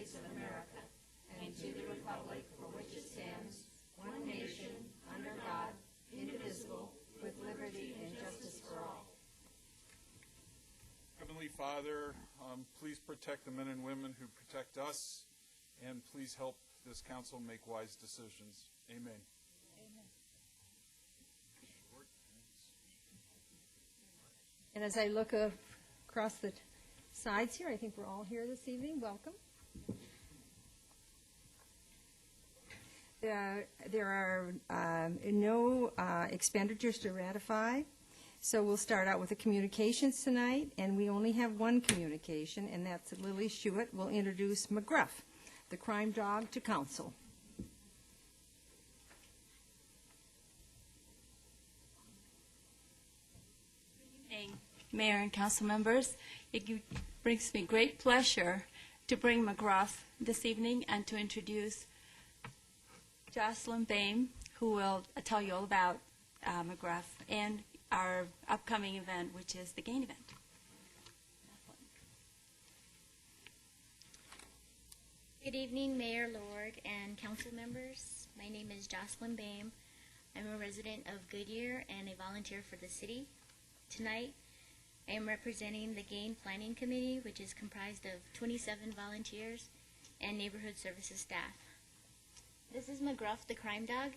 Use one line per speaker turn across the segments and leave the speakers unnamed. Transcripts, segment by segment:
States of America and to the republic for which it stands, one nation, under God, indivisible, with liberty and justice for all.
Heavenly Father, please protect the men and women who protect us, and please help this council make wise decisions. Amen.
And as I look across the sides here, I think we're all here this evening. Welcome. There are no expenditures to ratify, so we'll start out with the communications tonight, and we only have one communication, and that's Lily Schuett will introduce McGruff, the crime dog, to council.
Mayor and council members, it brings me great pleasure to bring McGruff this evening and to introduce Jocelyn Boehm, who will tell you all about McGruff and our upcoming event, which is the GAIN event.
Good evening, Mayor Lord and council members. My name is Jocelyn Boehm. I'm a resident of Goodyear and a volunteer for the city. Tonight, I am representing the GAIN Planning Committee, which is comprised of 27 volunteers and neighborhood services staff. This is McGruff, the crime dog.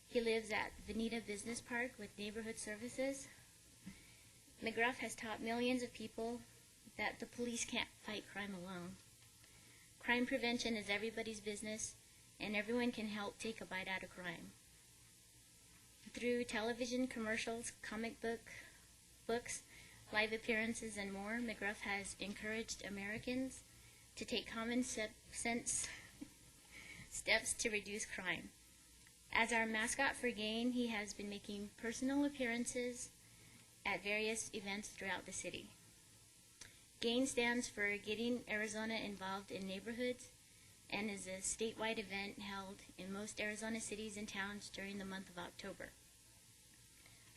He lives at Veneta Business Park with neighborhood services. McGruff has taught millions of people that the police can't fight crime alone. Crime prevention is everybody's business, and everyone can help take a bite out of crime. Through television commercials, comic books, live appearances, and more, McGruff has encouraged Americans to take common sense steps to reduce crime. As our mascot for GAIN, he has been making personal appearances at various events throughout the city. GAIN stands for Getting Arizona Involved in Neighborhoods and is a statewide event held in most Arizona cities and towns during the month of October.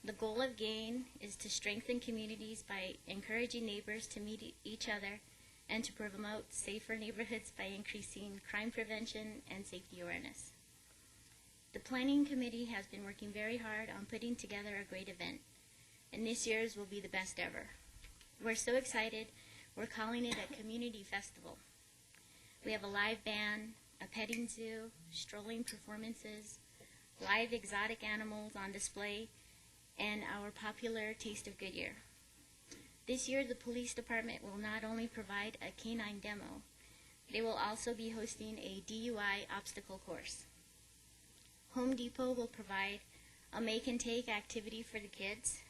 The goal of GAIN is to strengthen communities by encouraging neighbors to meet each other and to promote safer neighborhoods by increasing crime prevention and safety awareness. The Planning Committee has been working very hard on putting together a great event, and this year's will be the best ever. We're so excited, we're calling it a community festival. We have a live band, a petting zoo, strolling performances, live exotic animals on display, and our popular Taste of Goodyear. This year, the police department will not only provide a canine demo, they will also be hosting a DUI obstacle course. Home Depot will provide a make-and-take activity for the kids.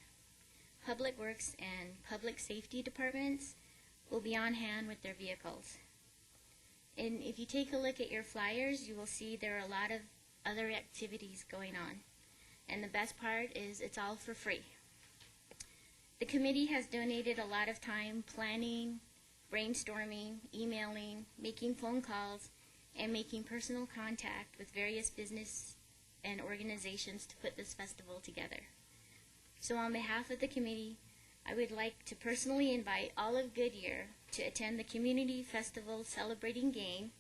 Public Works and Public Safety departments will be on hand with their vehicles. And if you take a look at your flyers, you will see there are a lot of other activities going on. And the best part is it's all for free. The committee has donated a lot of time planning, brainstorming, emailing, making phone calls, and making personal contact with various business and organizations to put this festival together. So on behalf of the committee, I would like to personally invite all of Goodyear to attend the Community Festival Celebrating GAIN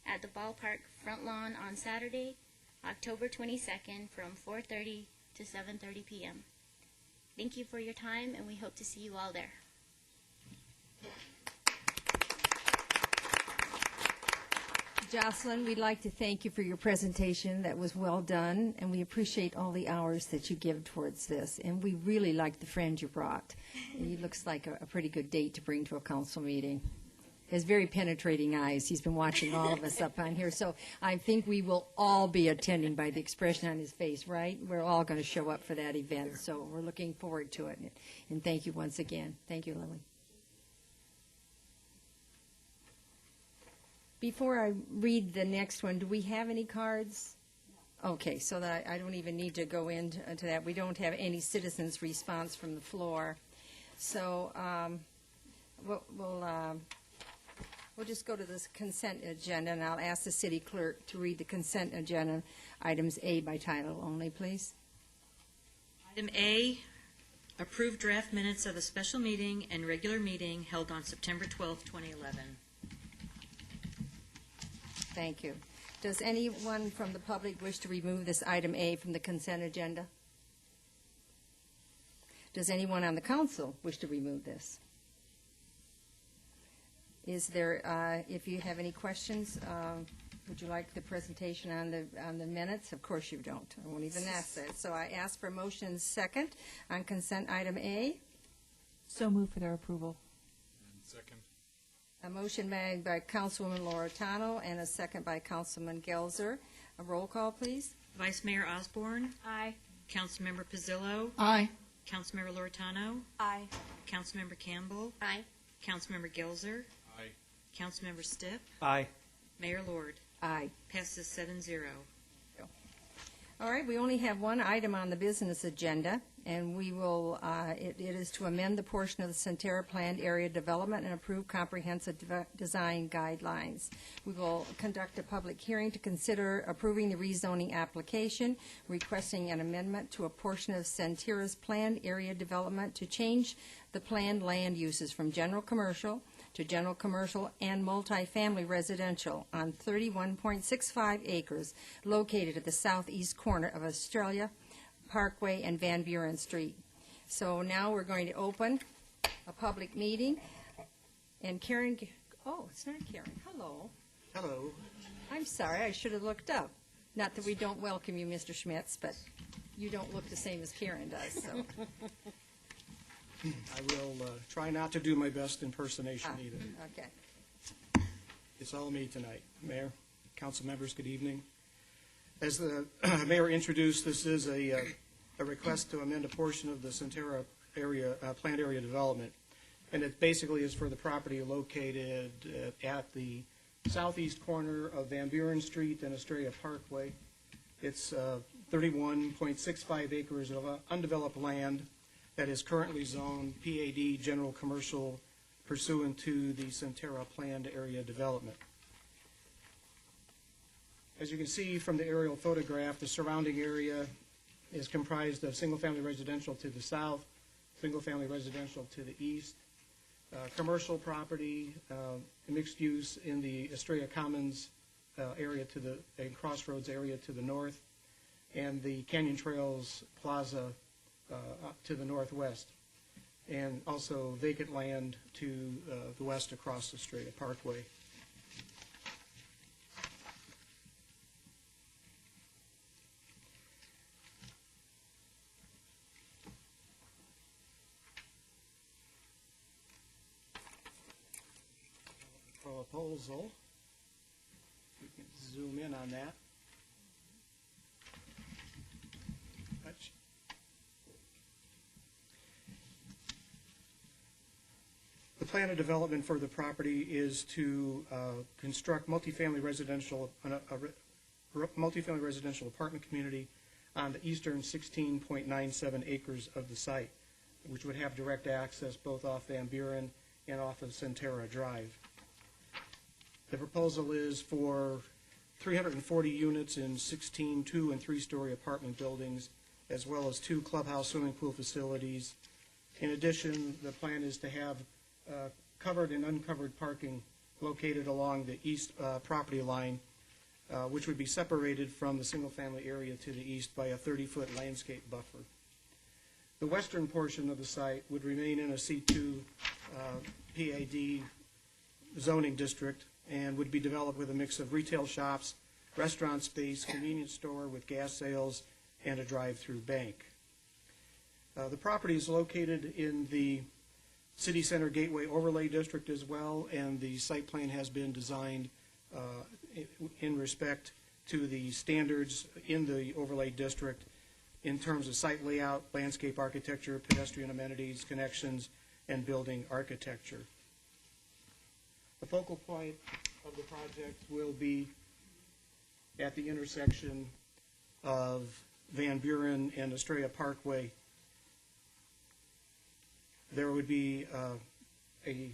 at the ballpark front lawn on Saturday, October 22nd from 4:30 to 7:30 p.m. Thank you for your time, and we hope to see you all there.
Jocelyn, we'd like to thank you for your presentation. That was well done, and we appreciate all the hours that you give towards this. And we really like the friend you brought. He looks like a pretty good date to bring to a council meeting. He has very penetrating eyes. He's been watching all of us up on here. So I think we will all be attending by the expression on his face, right? We're all going to show up for that event. So we're looking forward to it. And thank you once again. Thank you, Lily. Before I read the next one, do we have any cards? Okay, so that I don't even need to go into that. We don't have any citizens' response from the floor. So we'll just go to this consent agenda, and I'll ask the city clerk to read the consent agenda, items A by title only, please.
Item A, approve draft minutes of a special meeting and regular meeting held on September 12, 2011.
Thank you. Does anyone from the public wish to remove this item A from the consent agenda? Does anyone on the council wish to remove this? Is there, if you have any questions, would you like the presentation on the minutes? Of course you don't. I won't even ask that. So I ask for motion second on consent item A.
So move for their approval.
And second.
A motion made by Councilwoman Loretano and a second by Councilman Gelzer. A roll call, please.
Vice Mayor Osborne,
Aye.
Councilmember Pizzillo,
Aye.
Councilmember Loretano,
Aye.
Councilmember Campbell,
Aye.
Councilmember Gelzer,
Aye.
Councilmember Stipp,
Aye.
Mayor Lord.
Aye.
Passes 7-0.
All right, we only have one item on the business agenda, and we will, it is to amend the portion of the Centerra Planned Area Development and approve comprehensive design guidelines. We will conduct a public hearing to consider approving the rezoning application, requesting an amendment to a portion of Centerra's Planned Area Development to change the planned land uses from general commercial to general commercial and multifamily residential on 31.65 acres located at the southeast corner of Australia Parkway and Van Buren Street. So now we're going to open a public meeting. And Karen, oh, it's not Karen. Hello.
Hello.
I'm sorry, I should have looked up. Not that we don't welcome you, Mr. Schmitz, but you don't look the same as Karen does, so.
I will try not to do my best impersonation either.
Okay.
It's all me tonight. Mayor, council members, good evening. As the mayor introduced, this is a request to amend a portion of the Centerra area, planned area development. And it basically is for the property located at the southeast corner of Van Buren Street and Australia Parkway. It's 31.65 acres of undeveloped land that is currently zoned PAD General Commercial pursuant to the Centerra Planned Area Development. As you can see from the aerial photograph, the surrounding area is comprised of single-family residential to the south, single-family residential to the east, commercial property, mixed use in the Estrella Commons area to the, and Crossroads area to the north, and the Canyon Trails Plaza to the northwest, and also vacant land to the west across Estrella Parkway. Proposal. We can zoom in on that. Touch. The plan of development for the property is to construct multifamily residential apartment community on the eastern 16.97 acres of the site, which would have direct access both off Van Buren and off of Centerra Drive. The proposal is for 340 units in 16 2- and 3-story apartment buildings, as well as 2 clubhouse swimming pool facilities. In addition, the plan is to have covered and uncovered parking located along the east property line, which would be separated from the single-family area to the east by a 30-foot landscape buffer. The western portion of the site would remain in a C2 PAD zoning district and would be developed with a mix of retail shops, restaurant space, convenience store with gas sales, and a drive-through bank. The property is located in the City Center Gateway Overlay District as well, and the site plan has been designed in respect to the standards in the overlay district in terms of site layout, landscape architecture, pedestrian amenities, connections, and building architecture. The focal point of the project will be at the intersection of Van Buren and Estrella Parkway. There would be a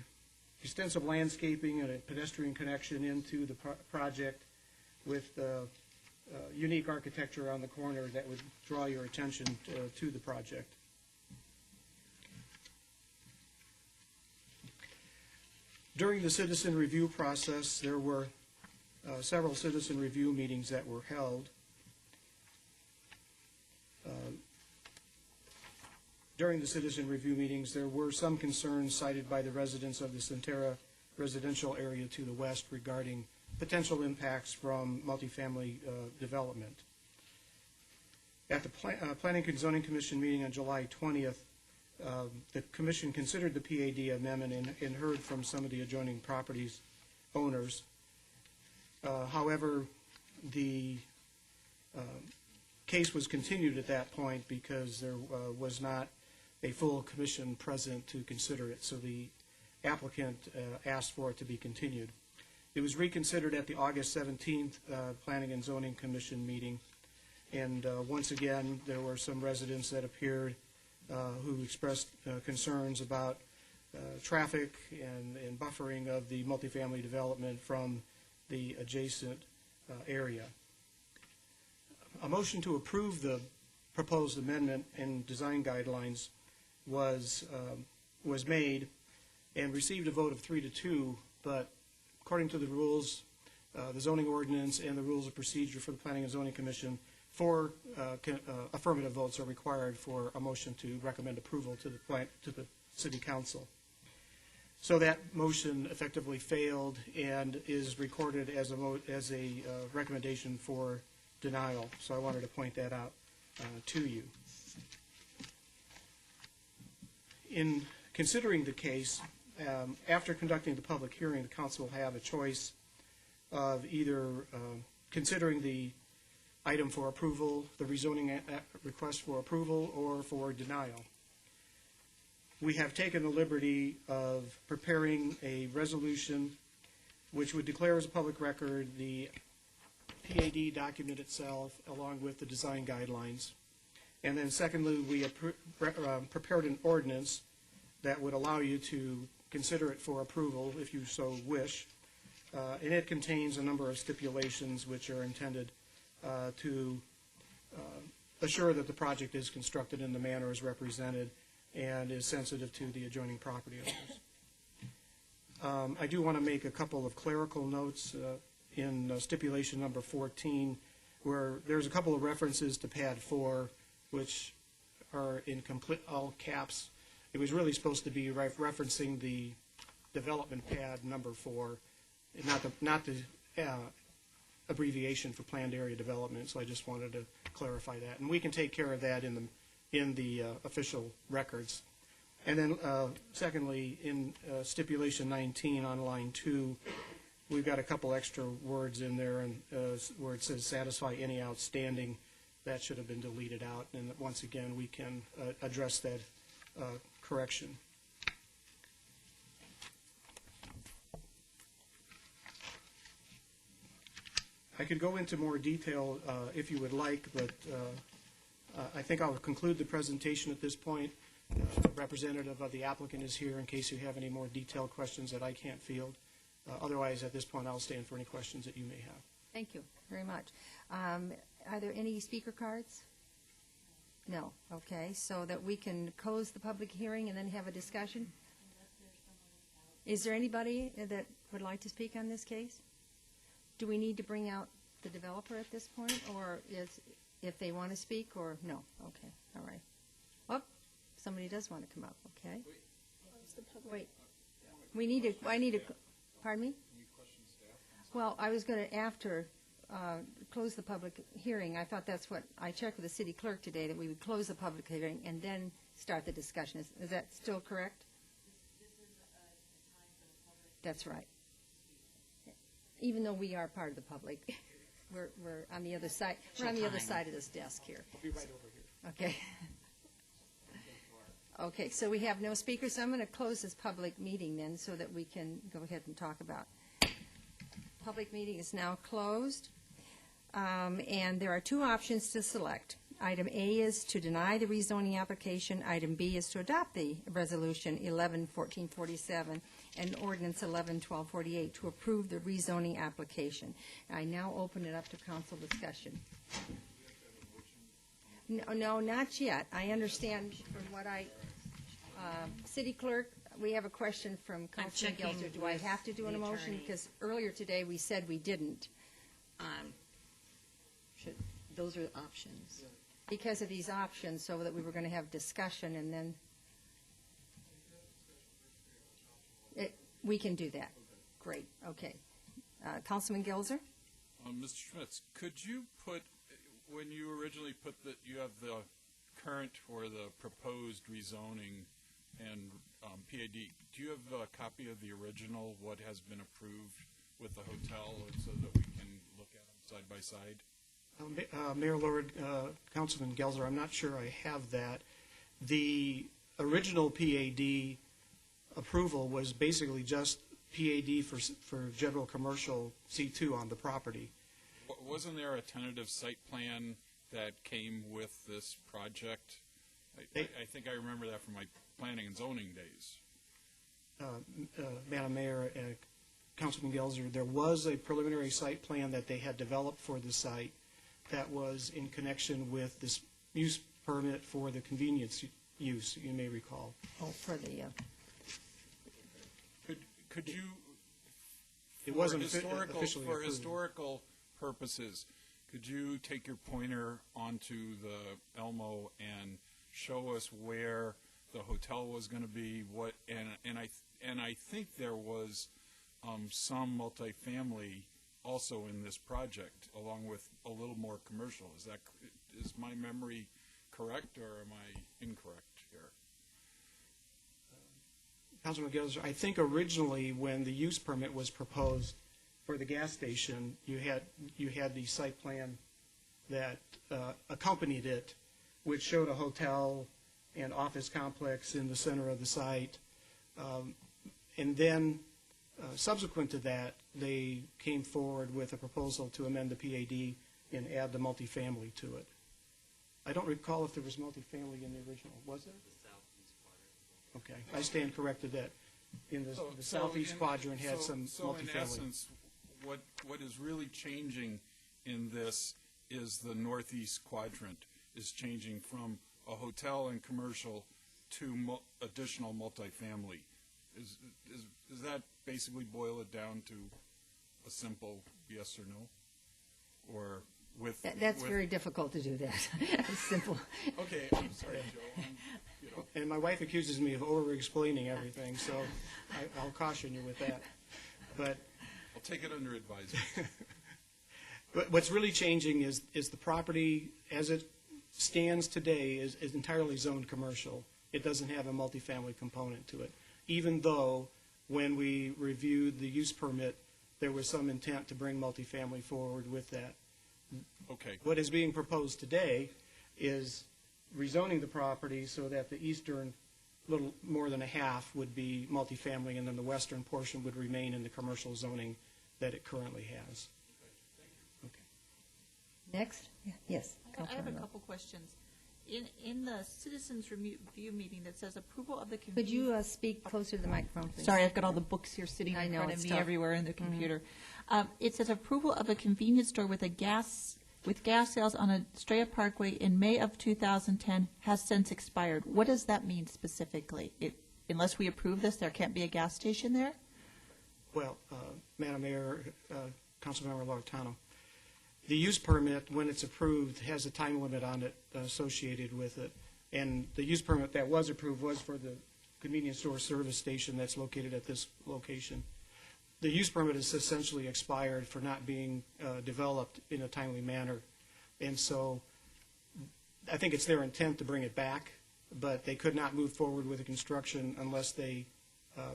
extensive landscaping and a pedestrian connection into the project with unique architecture on the corner that would draw your attention to the project. During the citizen review process, there were several citizen review meetings that were held. During the citizen review meetings, there were some concerns cited by the residents of the Centera residential area to the west regarding potential impacts from multifamily development. At the Planning and Zoning Commission meeting on July 20th, the Commission considered the PAD amendment and heard from some of the adjoining properties owners. However, the case was continued at that point because there was not a full commission present to consider it, so the applicant asked for it to be continued. It was reconsidered at the August 17th Planning and Zoning Commission meeting, and once again, there were some residents that appeared who expressed concerns about traffic and buffering of the multifamily development from the adjacent area. A motion to approve the proposed amendment and design guidelines was made and received a vote of 3-2, but according to the rules, the zoning ordinance and the rules of procedure for the Planning and Zoning Commission, 4 affirmative votes are required for a motion to recommend approval to the City Council. So that motion effectively failed and is recorded as a recommendation for denial. So I wanted to point that out to you. In considering the case, after conducting the public hearing, the council will have a choice of either considering the item for approval, the rezoning request for approval, or for denial. We have taken the liberty of preparing a resolution which would declare as a public record the PAD document itself along with the design guidelines. And then secondly, we prepared an ordinance that would allow you to consider it for approval if you so wish. And it contains a number of stipulations which are intended to assure that the project is constructed in the manner as represented and is sensitive to the adjoining property owners. I do want to make a couple of clerical notes in stipulation number 14, where there's a couple of references to pad 4, which are in complete all caps. It was really supposed to be referencing the development pad number 4, not the abbreviation for planned area development. So I just wanted to clarify that, and we can take care of that in the official records. And then secondly, in stipulation 19 on line 2, we've got a couple extra words in there, and where it says satisfy any outstanding, that should have been deleted out. And once again, we can address that correction. I could go into more detail if you would like, but I think I'll conclude the presentation at this point. The representative of the applicant is here in case you have any more detailed questions that I can't field. Otherwise, at this point, I'll stand for any questions that you may have.
Thank you very much. Are there any speaker cards? No. Okay, so that we can close the public hearing and then have a discussion? Is there anybody that would like to speak on this case? Do we need to bring out the developer at this point, or if they want to speak, or no? Okay, all right. Oh, somebody does want to come up, okay. Wait. I need to, pardon me? Well, I was going to, after close the public hearing, I thought that's what, I checked with the city clerk today, that we would close the public hearing and then start the discussion. Is that still correct? That's right. Even though we are part of the public, we're on the other side. We're on the other side of this desk here.
I'll be right over here.
Okay. Okay, so we have no speakers, so I'm going to close this public meeting then so that we can go ahead and talk about. Public meeting is now closed, and there are 2 options to select. Item A is to deny the rezoning application. Item B is to adopt the resolution 11-1447 and ordinance 11-1248 to approve the rezoning application. I now open it up to council discussion. No, not yet. I understand from what city clerk, We have a question from Councilman
checking
Gelser. Do I
with
have to do an
the
emotion?
attorney.
Because earlier today, we said we didn't
Those are options.
because of these options, so that we were going to have discussion, and then we can do that. Great, okay. Councilman Gelser?
Mr. Schmitz, could you put, when you originally put that you have the current or the proposed rezoning and PAD, do you have a copy of the original, what has been approved with the hotel, so that we can look at them side by side?
Mayor Lord, Councilman Gelser, I'm not sure I have that. The original PAD approval was basically just PAD for general commercial C2 on the property.
Wasn't there a tentative site plan that came with this project? I think I remember that from my planning and zoning days.
Madam Mayor, Councilman Gelser, there was a preliminary site plan that they had developed for the site that was in connection with this use permit for the convenience use, you may recall.
Oh, for the,
Could you,
It wasn't
historical,
officially
for
approved.
historical purposes, could you take your pointer onto the Elmo and show us where the hotel was going to be? What and I think there was some multifamily also in this project, along with a little more commercial. Is my memory correct, or am I incorrect here?
Councilman Gelser, I think originally when the use permit was proposed for the gas station, you had the site plan that accompanied it, which showed a hotel and office complex in the center of the site. And then subsequent to that, they came forward with a proposal to amend the PAD and add the multifamily to it. I don't recall if there was multifamily in the original. Was there? The southeast quadrant. Okay, I stand corrected that in the southeast quadrant had some multifamily.
So in essence, what is really changing in this is the northeast quadrant is changing from a hotel and commercial to additional multifamily. Does that basically boil it down to a simple yes or no? Or with...
that's very difficult to do that. It's simple.
Okay, I'm sorry, Joe.
And my wife accuses me of over-explaining everything, so I'll caution you with that. But
I'll take it under advisement.
But what's really changing is the property, as it stands today, is entirely zoned commercial. It doesn't have a multifamily component to it, even though when we reviewed the use permit, there was some intent to bring multifamily forward with that.
Okay.
What is being proposed today is rezoning the property so that the eastern little more than a half would be multifamily, and then the western portion would remain in the commercial zoning that it currently has. Okay.
Next? Yes.
I have a
Councilman Rowe.
couple questions. In the citizens review meeting that says approval of the
Could
convenience.
you speak closer to the microphone, please?
Sorry, I've got all the books here sitting
I
in
know,
front of
it's
me
tough.
everywhere in the computer. It says approval of a convenience store with gas sales on Estrella Parkway in May of 2010 has since expired. What does that mean specifically? Unless we approve this, there can't be a gas station there?
Well, Madam Mayor, Councilmember Laurentano, the use permit, when it's approved, has a time limit on it associated with it. And the use permit that was approved was for the convenience store service station that's located at this location. The use permit is essentially expired for not being developed in a timely manner. And so I think it's their intent to bring it back, but they could not move forward with the construction unless they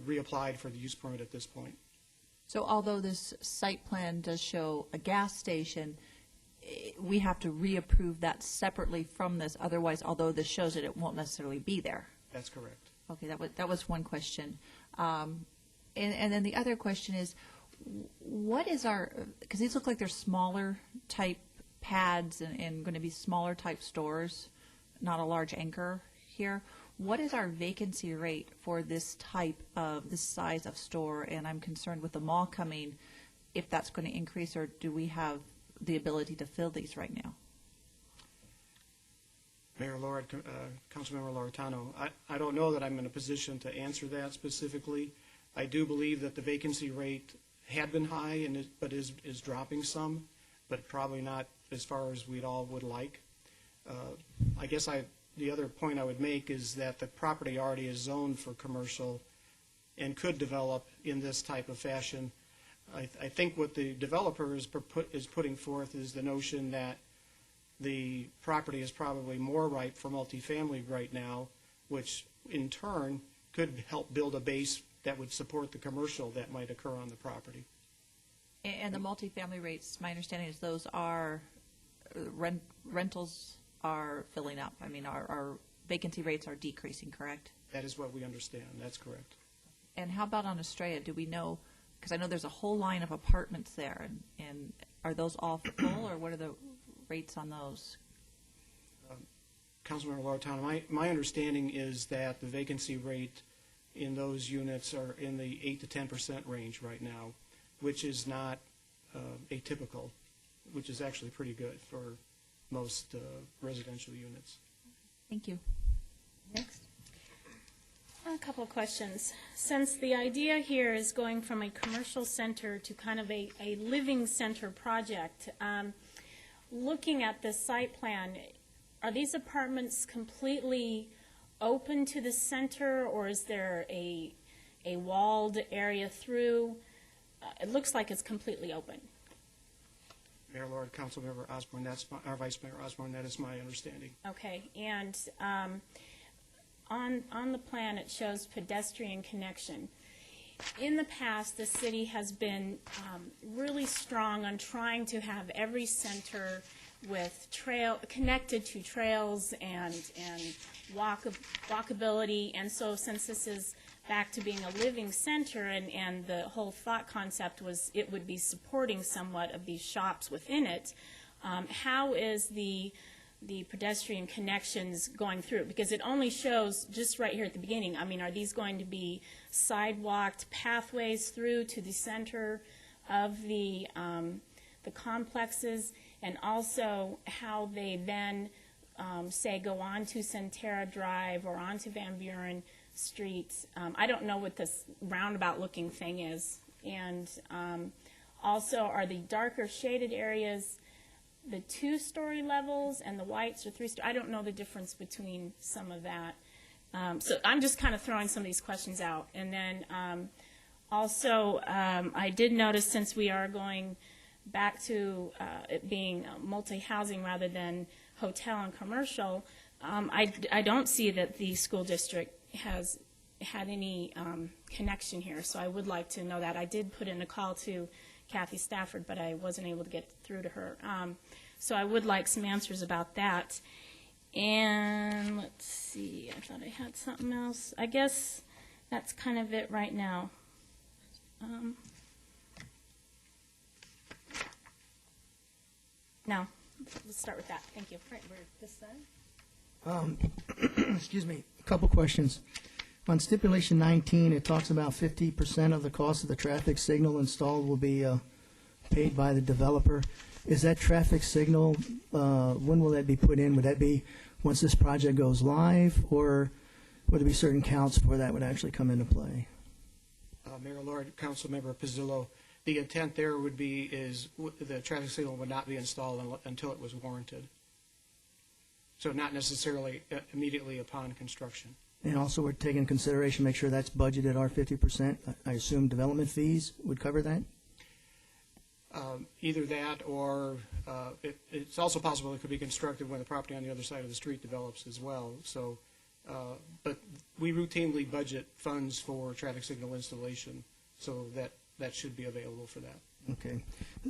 reapplied for the use permit at this point.
So although this site plan does show a gas station, we have to reapprove that separately from this. Otherwise, although this shows it, it won't necessarily be there.
That's correct.
Okay, that was one question. And then the other question is, what is our, because these look like they're smaller type pads and going to be smaller type stores, not a large anchor here. What is our vacancy rate for this size of store? And I'm concerned with the mall coming, if that's going to increase, or do we have the ability to fill these right now?
Mayor Lord, Councilmember Loretano, I don't know that I'm in a position to answer that specifically. I do believe that the vacancy rate had been high, but is dropping some, but probably not as far as we'd all would like. I guess the other point I would make is that the property already is zoned for commercial and could develop in this type of fashion. I think what the developer is putting forth is the notion that the property is probably more ripe for multifamily right now, which in turn could help build a base that would support the commercial that might occur on the property.
And the multifamily rates, my understanding is those are, rentals are filling up. I mean, our vacancy rates are decreasing, correct?
That is what we understand. That's correct.
And how about on Estrella? Do we know, because I know there's a whole line of apartments there, and are those all full, or what are the rates on those?
Councilmember Loretano, my understanding is that the vacancy rate in those units are in the 8 to 10% range right now, which is not atypical, which is actually pretty good for most residential units.
Thank you.
Next.
A couple of questions. Since the idea here is going from a commercial center to kind of a living center project, looking at this site plan, are these apartments completely open to the center, or is there a walled area through? It looks like it's completely open.
Mayor Lord, Councilmember Osborne, our Vice Mayor Osborne, that is my understanding.
Okay, and on the plan it shows pedestrian connection. In the past, the city has been really strong on trying to have every center with connected to trails and walkability, and so since this is back to being a living center, and the whole thought concept was it would be supporting somewhat of these shops within it, how is the pedestrian connections going through? Because it only shows just right here at the beginning. I mean, are these going to be sidewalked pathways through to the center of the complexes, and also how they then, say, go on to Centera Drive or onto Van Buren Street? I don't know what this roundabout-looking thing is. And also, are the darker shaded areas the 2-story levels and the whites are 3-story? I don't know the difference between some of that. So I'm just kind of throwing some of these questions out. And then also, I did notice, since we are going back to it being multi-housing rather than hotel and commercial, I don't see that the school district has had any connection here. So I would like to know that. I did put in a call to Kathy Stafford, but I wasn't able to get through to her. So I would like some answers about that. And let's see, I thought I had something else. I guess that's kind of it right now. No, let's start with that. Thank you.
Right, we're this side.
Excuse me, a couple questions. On stipulation 19, it talks about 50% of the cost of the traffic signal installed will be paid by the developer. Is that traffic signal, when will that be put in? Would that be once this project goes live, or would there be certain counts before that would actually come into play?
Mayor Lord, Councilmember Pizzillo, the intent there would be the traffic signal would not be installed until it was warranted. So not necessarily immediately upon construction.
And also, we're taking into consideration, make sure that's budgeted our 50%. I assume development fees would cover that?
Either that, or it's also possible it could be constructed when the property on the other side of the street develops as well. So, but we routinely budget funds for traffic signal installation, so that should be available for that.
Okay.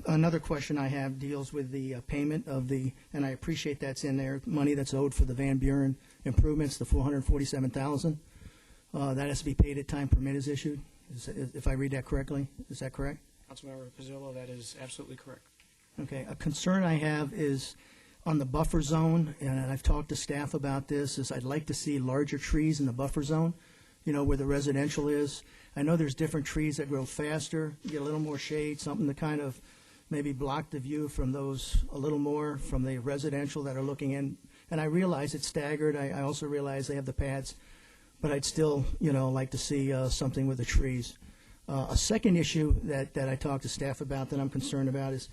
Another question I have deals with the payment of and I appreciate that's in there, money that's owed for the Van Buren improvements, the $447,000. That has to be paid at time permit is issued, if I read that correctly. Is that correct?
Councilmember Pizzillo, that is absolutely correct.
Okay. A concern I have is on the buffer zone, and I've talked to staff about this, is I'd like to see larger trees in the buffer zone, where the residential is. I know there's different trees that grow faster, get a little more shade, something to kind of maybe block the view from those a little more from the residential that are looking in. And I realize it's staggered. I also realize they have the pads, but I'd still, like to see something with the trees. A second issue that I talked to staff about that I'm concerned about is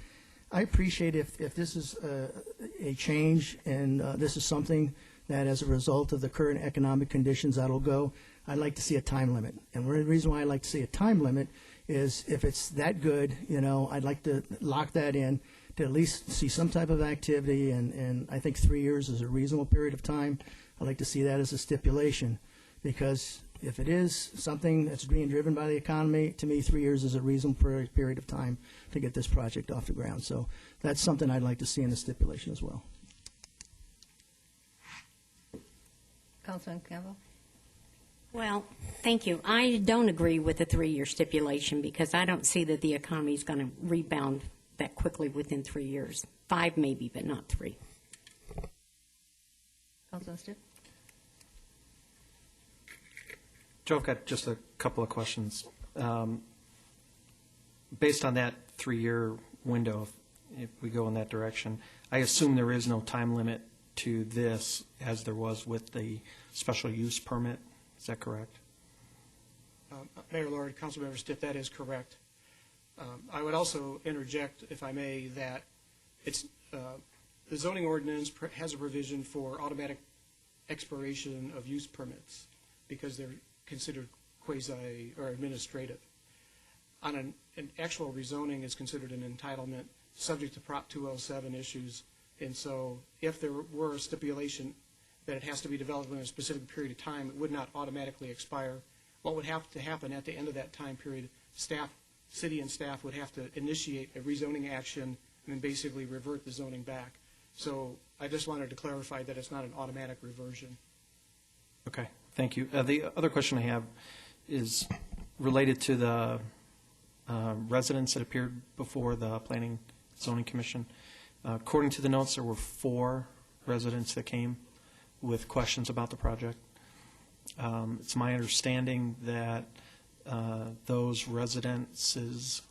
I appreciate if this is a change and this is something that as a result of the current economic conditions that'll go, I'd like to see a time limit. And the reason why I'd like to see a time limit is if it's that good, I'd like to lock that in to at least see some type of activity, and I think 3 years is a reasonable period of time. I'd like to see that as a stipulation, because if it is something that's being driven by the economy, to me 3 years is a reasonable period of time to get this project off the ground. So that's something I'd like to see in the stipulation as well.
Councilman Campbell?
Well, thank you. I don't agree with the 3-year stipulation because I don't see that the economy is going to rebound that quickly within 3 years. 5 maybe, but not 3.
Councilman Stipp?
Joe, I've got just a couple of questions. Based on that 3-year window, if we go in that direction, I assume there is no time limit to this as there was with the special use permit. Is that correct?
Mayor Lord, Councilmember Stitt, that is correct. I would also interject, if I may, that it's the zoning ordinance has a provision for automatic expiration of use permits because they're considered quasi or administrative. On an actual rezoning is considered an entitlement subject to Prop 207 issues, and so if there were a stipulation that it has to be developed in a specific period of time, it would not automatically expire. What would have to happen at the end of that time period, city and staff would have to initiate a rezoning action and then basically revert the zoning back. So I just wanted to clarify that it's not an automatic reversion.
Okay, thank you. The other question I have is related to the residents that appeared before the Planning Zoning Commission. According to the notes, there were 4 residents that came with questions about the project. It's my understanding that those residents'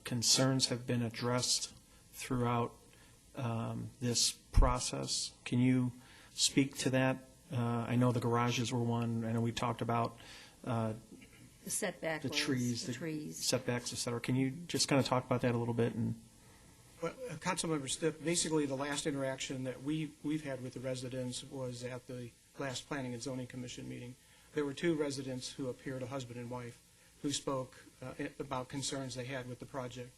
concerns have been addressed throughout this process. Can you speak to that? I know the garages were one. I know we talked about
The setback
the
was
trees,
the trees.
setbacks, et cetera. Can you just kind of talk about that a little bit? And
Well, Councilmember Stipp, basically the last interaction that we've had with the residents was at the last Planning and Zoning Commission meeting. There were 2 residents who appeared, a husband and wife, who spoke about concerns they had with the project.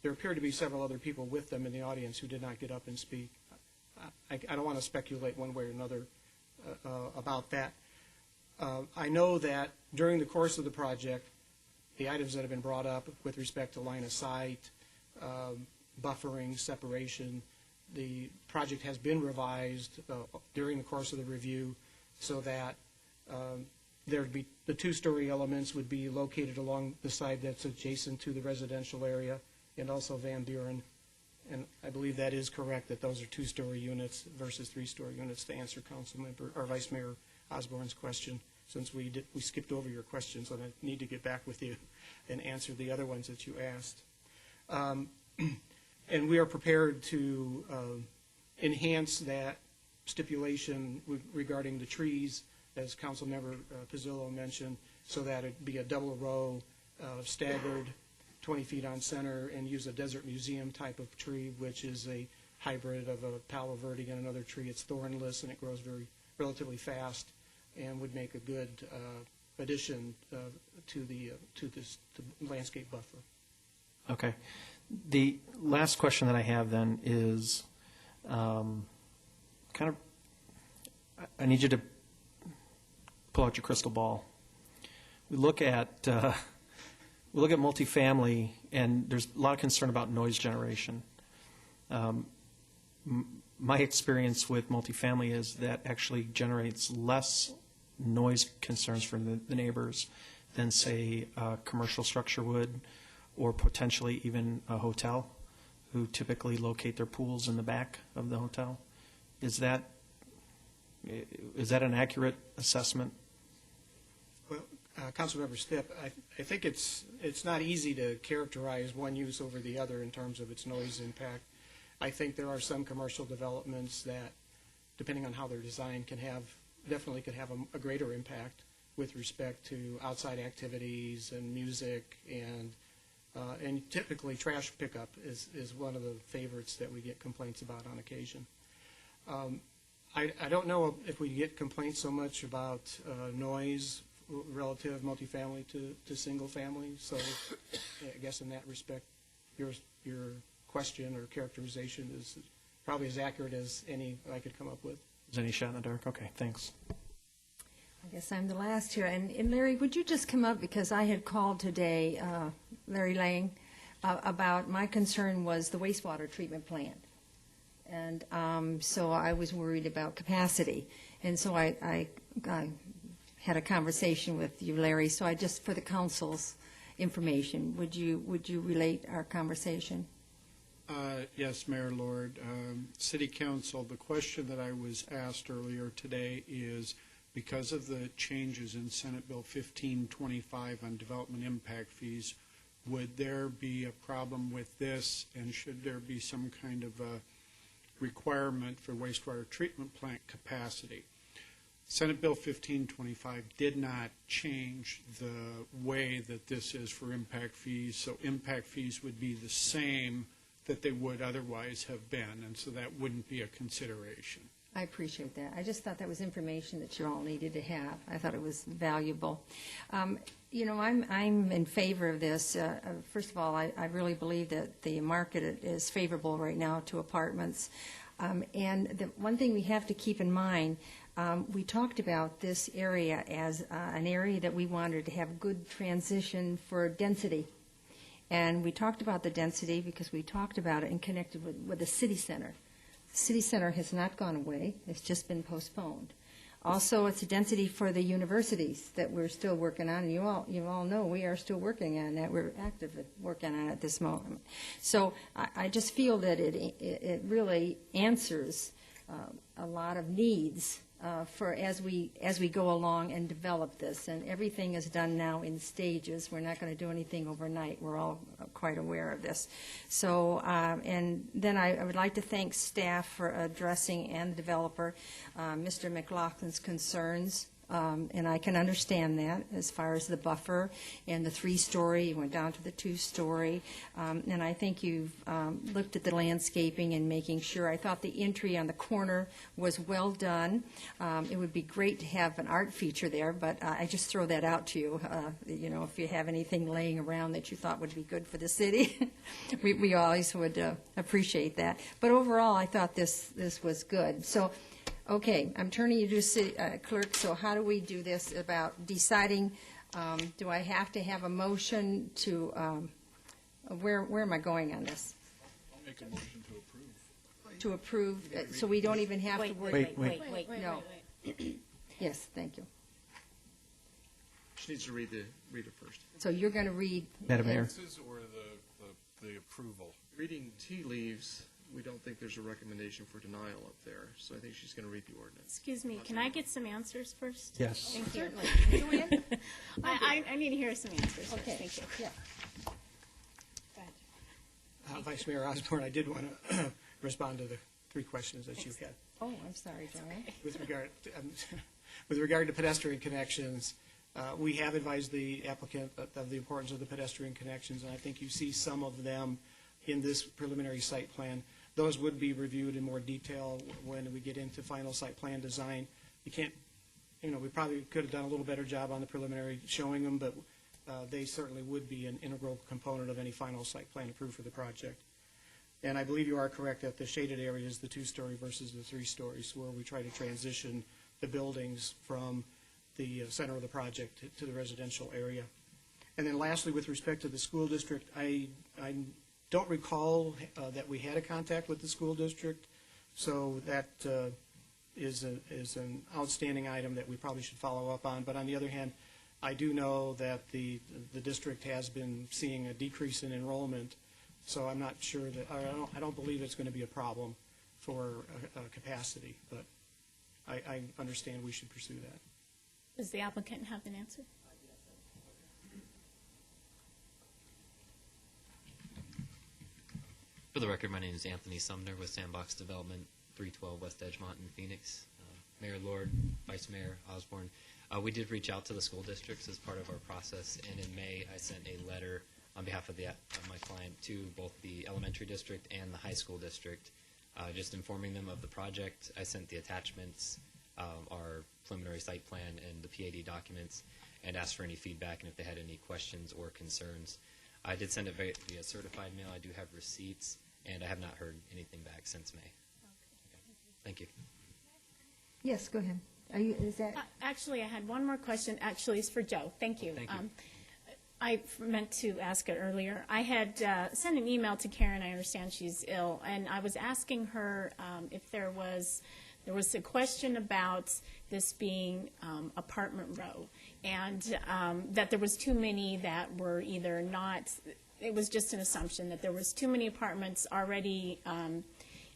There appeared to be several other people with them in the audience who did not get up and speak. I don't want to speculate one way or another about that. I know that during the course of the project, the items that have been brought up with respect to line of sight, buffering, separation, the project has been revised during the course of the review so that there'd be the 2-story elements would be located along the side that's adjacent to the residential area and also Van Buren. And I believe that is correct, that those are 2-story units versus 3-story units, to answer Councilmember or Vice Mayor Osborne's question. Since we skipped over your questions, and I need to get back with you and answer the other ones that you asked. And we are prepared to enhance that stipulation regarding the trees, as Councilmember Pizzillo mentioned, so that it be a double row, staggered, 20 feet on center, and use a desert museum type of tree, which is a hybrid of a Palo Verde and another tree. It's thornless and it grows relatively fast, and would make a good addition to this landscape buffer.
okay. The last question that I have then is I need you to pull out your crystal ball. We look at multifamily, and there's a lot of concern about noise generation. My experience with multifamily is that actually generates less noise concerns for the neighbors than, say, a commercial structure would, or potentially even a hotel, who typically locate their pools in the back of the hotel. Is that an accurate assessment?
Well, Councilmember Stipp, I think it's not easy to characterize one use over the other in terms of its noise impact. I think there are some commercial developments that, depending on how they're designed, definitely could have a greater impact with respect to outside activities and music, and typically trash pickup is one of the favorites that we get complaints about on occasion. I don't know if we get complaints so much about noise relative multifamily to single family, so I guess in that respect, your question or characterization is probably as accurate as any I could come up with.
Is any shot in the dark? Okay, thanks.
I guess I'm the last here. And Larry, would you just come up, because I had called today, Larry Lang, about my concern was the wastewater treatment plant. And so I was worried about capacity. And so I had a conversation with you, Larry. So I just, for the council's information, would you relate our conversation?
Yes, Mayor Lord. City Council, the question that I was asked earlier today is, because of the changes in Senate Bill 1525 on development impact fees, would there be a problem with this, and should there be some kind of a requirement for wastewater treatment plant capacity? Senate Bill 1525 did not change the way that this is for impact fees, so impact fees would be the same that they would otherwise have been, and so that wouldn't be a consideration.
I appreciate that. I just thought that was information that you all needed to have. I thought it was valuable. You know, I'm in favor of this. First of all, I really believe that the market is favorable right now to apartments. And the one thing we have to keep in mind, we talked about this area as an area that we wanted to have good transition for density. And we talked about the density because we talked about it and connected with the city center. The city center has not gone away. It's just been postponed. Also, it's a density for the universities that we're still working on. And you all know we are still working on that. We're actively working on it at this moment. So I just feel that it really answers a lot of needs for as we go along and develop this. And everything is done now in stages. We're not going to do anything overnight. We're all quite aware of this. So, and then I would like to thank staff for addressing, and the developer, Mr. McLaughlin's concerns. And I can understand that as far as the buffer and the 3-story, you went down to the 2-story. And I think you've looked at the landscaping and making sure. I thought the entry on the corner was well done. It would be great to have an art feature there, but I just throw that out to you. You know, if you have anything laying around that you thought would be good for the city, we always would appreciate that. But overall, I thought this was good. So. Okay, I'm turning you to city clerk, so how do we do this about deciding, do I have to have a motion to, where am I going on this?
I'll make a motion to approve.
To approve, so we don't even have to worry.
Wait.
No. Yes, thank you.
She needs to read it first.
So you're going to read.
Madam Mayor.
Or the approval?
Reading tea leaves, we don't think there's a recommendation for denial up there, so I think she's going to read the ordinance.
Excuse me, can I get some answers first?
Yes.
Thank you.
Joanne?
I need to hear some answers first.
Okay.
Thank you.
Yeah.
Go ahead.
Vice Mayor Osborne, I did want to respond to the 3 questions that you had.
Oh, I'm sorry, Joanne.
With regard to pedestrian connections, we have advised the applicant of the importance of the pedestrian connections, and I think you see some of them in this preliminary site plan. Those would be reviewed in more detail when we get into final site plan design. You can't, you know, we probably could have done a little better job on the preliminary showing them, but they certainly would be an integral component of any final site plan approved for the project. And I believe you are correct that the shaded area is the 2-story versus the 3 stories, where we try to transition the buildings from the center of the project to the residential area. And then lastly, with respect to the school district, I don't recall that we had a contact with the school district, so that is an outstanding item that we probably should follow up on. But on the other hand, I do know that the district has been seeing a decrease in enrollment, so I'm not sure that, I don't believe it's going to be a problem for capacity, but I understand we should pursue that.
Does the applicant have an answer?
For the record, my name is Anthony Sumner with Sandbox Development, 312 West Edgemont in Phoenix. Mayor Lord, Vice Mayor Osborne, we did reach out to the school districts as part of our process, and in May I sent a letter on behalf of my client to both the elementary district and the high school district, just informing them of the project. I sent the attachments, our preliminary site plan and the PAD documents, and asked for any feedback and if they had any questions or concerns. I did send it via certified mail. I do have receipts, and I have not heard anything back since May. Okay. Thank you.
Yes, go ahead. Is that?
Actually, I had one more question. Actually, it's for Joe. Thank you.
Thank you.
I meant to ask it earlier. I had sent an email to Karen. I understand she's ill, and I was asking her if there was a question about this being apartment row, and that there was too many that were either not. It was just an assumption that there was too many apartments already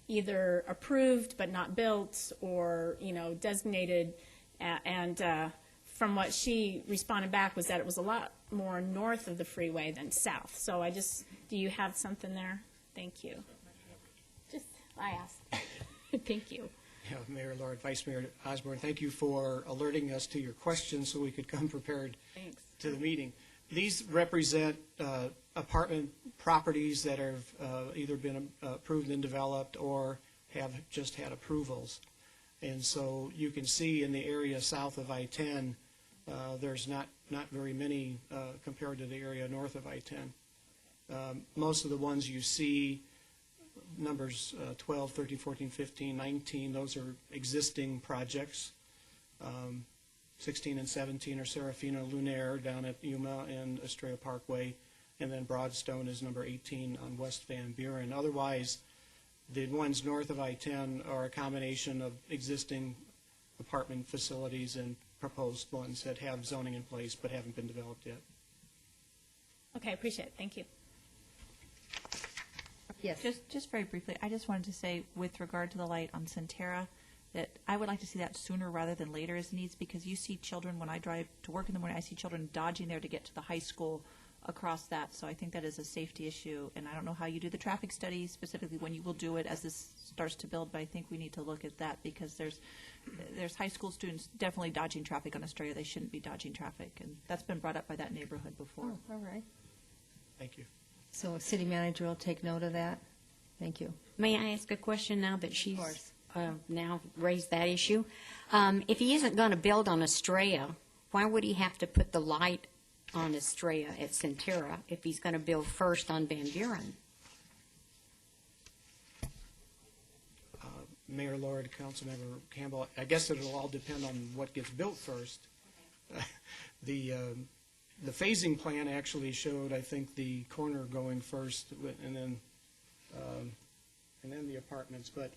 either approved but not built, or designated, and from what she responded back was that it was a lot more north of the freeway than south. So do you have something there? Thank you. I asked. Thank you.
Yeah, Mayor Lord, Vice Mayor Osborne, thank you for alerting us to your questions so we could come prepared to the meeting. These represent apartment properties that have either been approved and developed or have just had approvals. And so you can see in the area south of I-10, there's not very many compared to the area north of I-10. Most of the ones you see, numbers 12, 13, 14, 15, 19, those are existing projects. 16 and 17 are Serafina Lunaire down at Yuma and Estrella Parkway, and then Broadstone is number 18 on West Van Buren. Otherwise, the ones north of I-10 are a combination of existing apartment facilities and proposed ones that have zoning in place but haven't been developed yet.
Okay, I appreciate it. Thank you.
Yes.
Just very briefly, I just wanted to say with regard to the light on Centera, that I would like to see that sooner rather than later as needs, because you see children, when I drive to work in the morning, I see children dodging there to get to the high school across that. So I think that is a safety issue, and I don't know how you do the traffic study specifically when you will do it as this starts to build, but I think we need to look at that, because there's high school students definitely dodging traffic on Estrella. They shouldn't be dodging traffic, and that's been brought up by that neighborhood before.
Oh, all right.
Thank you.
So city manager will take note of that. Thank you.
May I ask a question now that she's
course.
now raised that issue? If he isn't going to build on Estrella, why would he have to put the light on Estrella at Centera if he's going to build first on Van Buren?
Mayor Lord, Councilmember Campbell, I guess it'll all depend on what gets built first. The phasing plan actually showed, I think, the corner going first, and then the apartments. But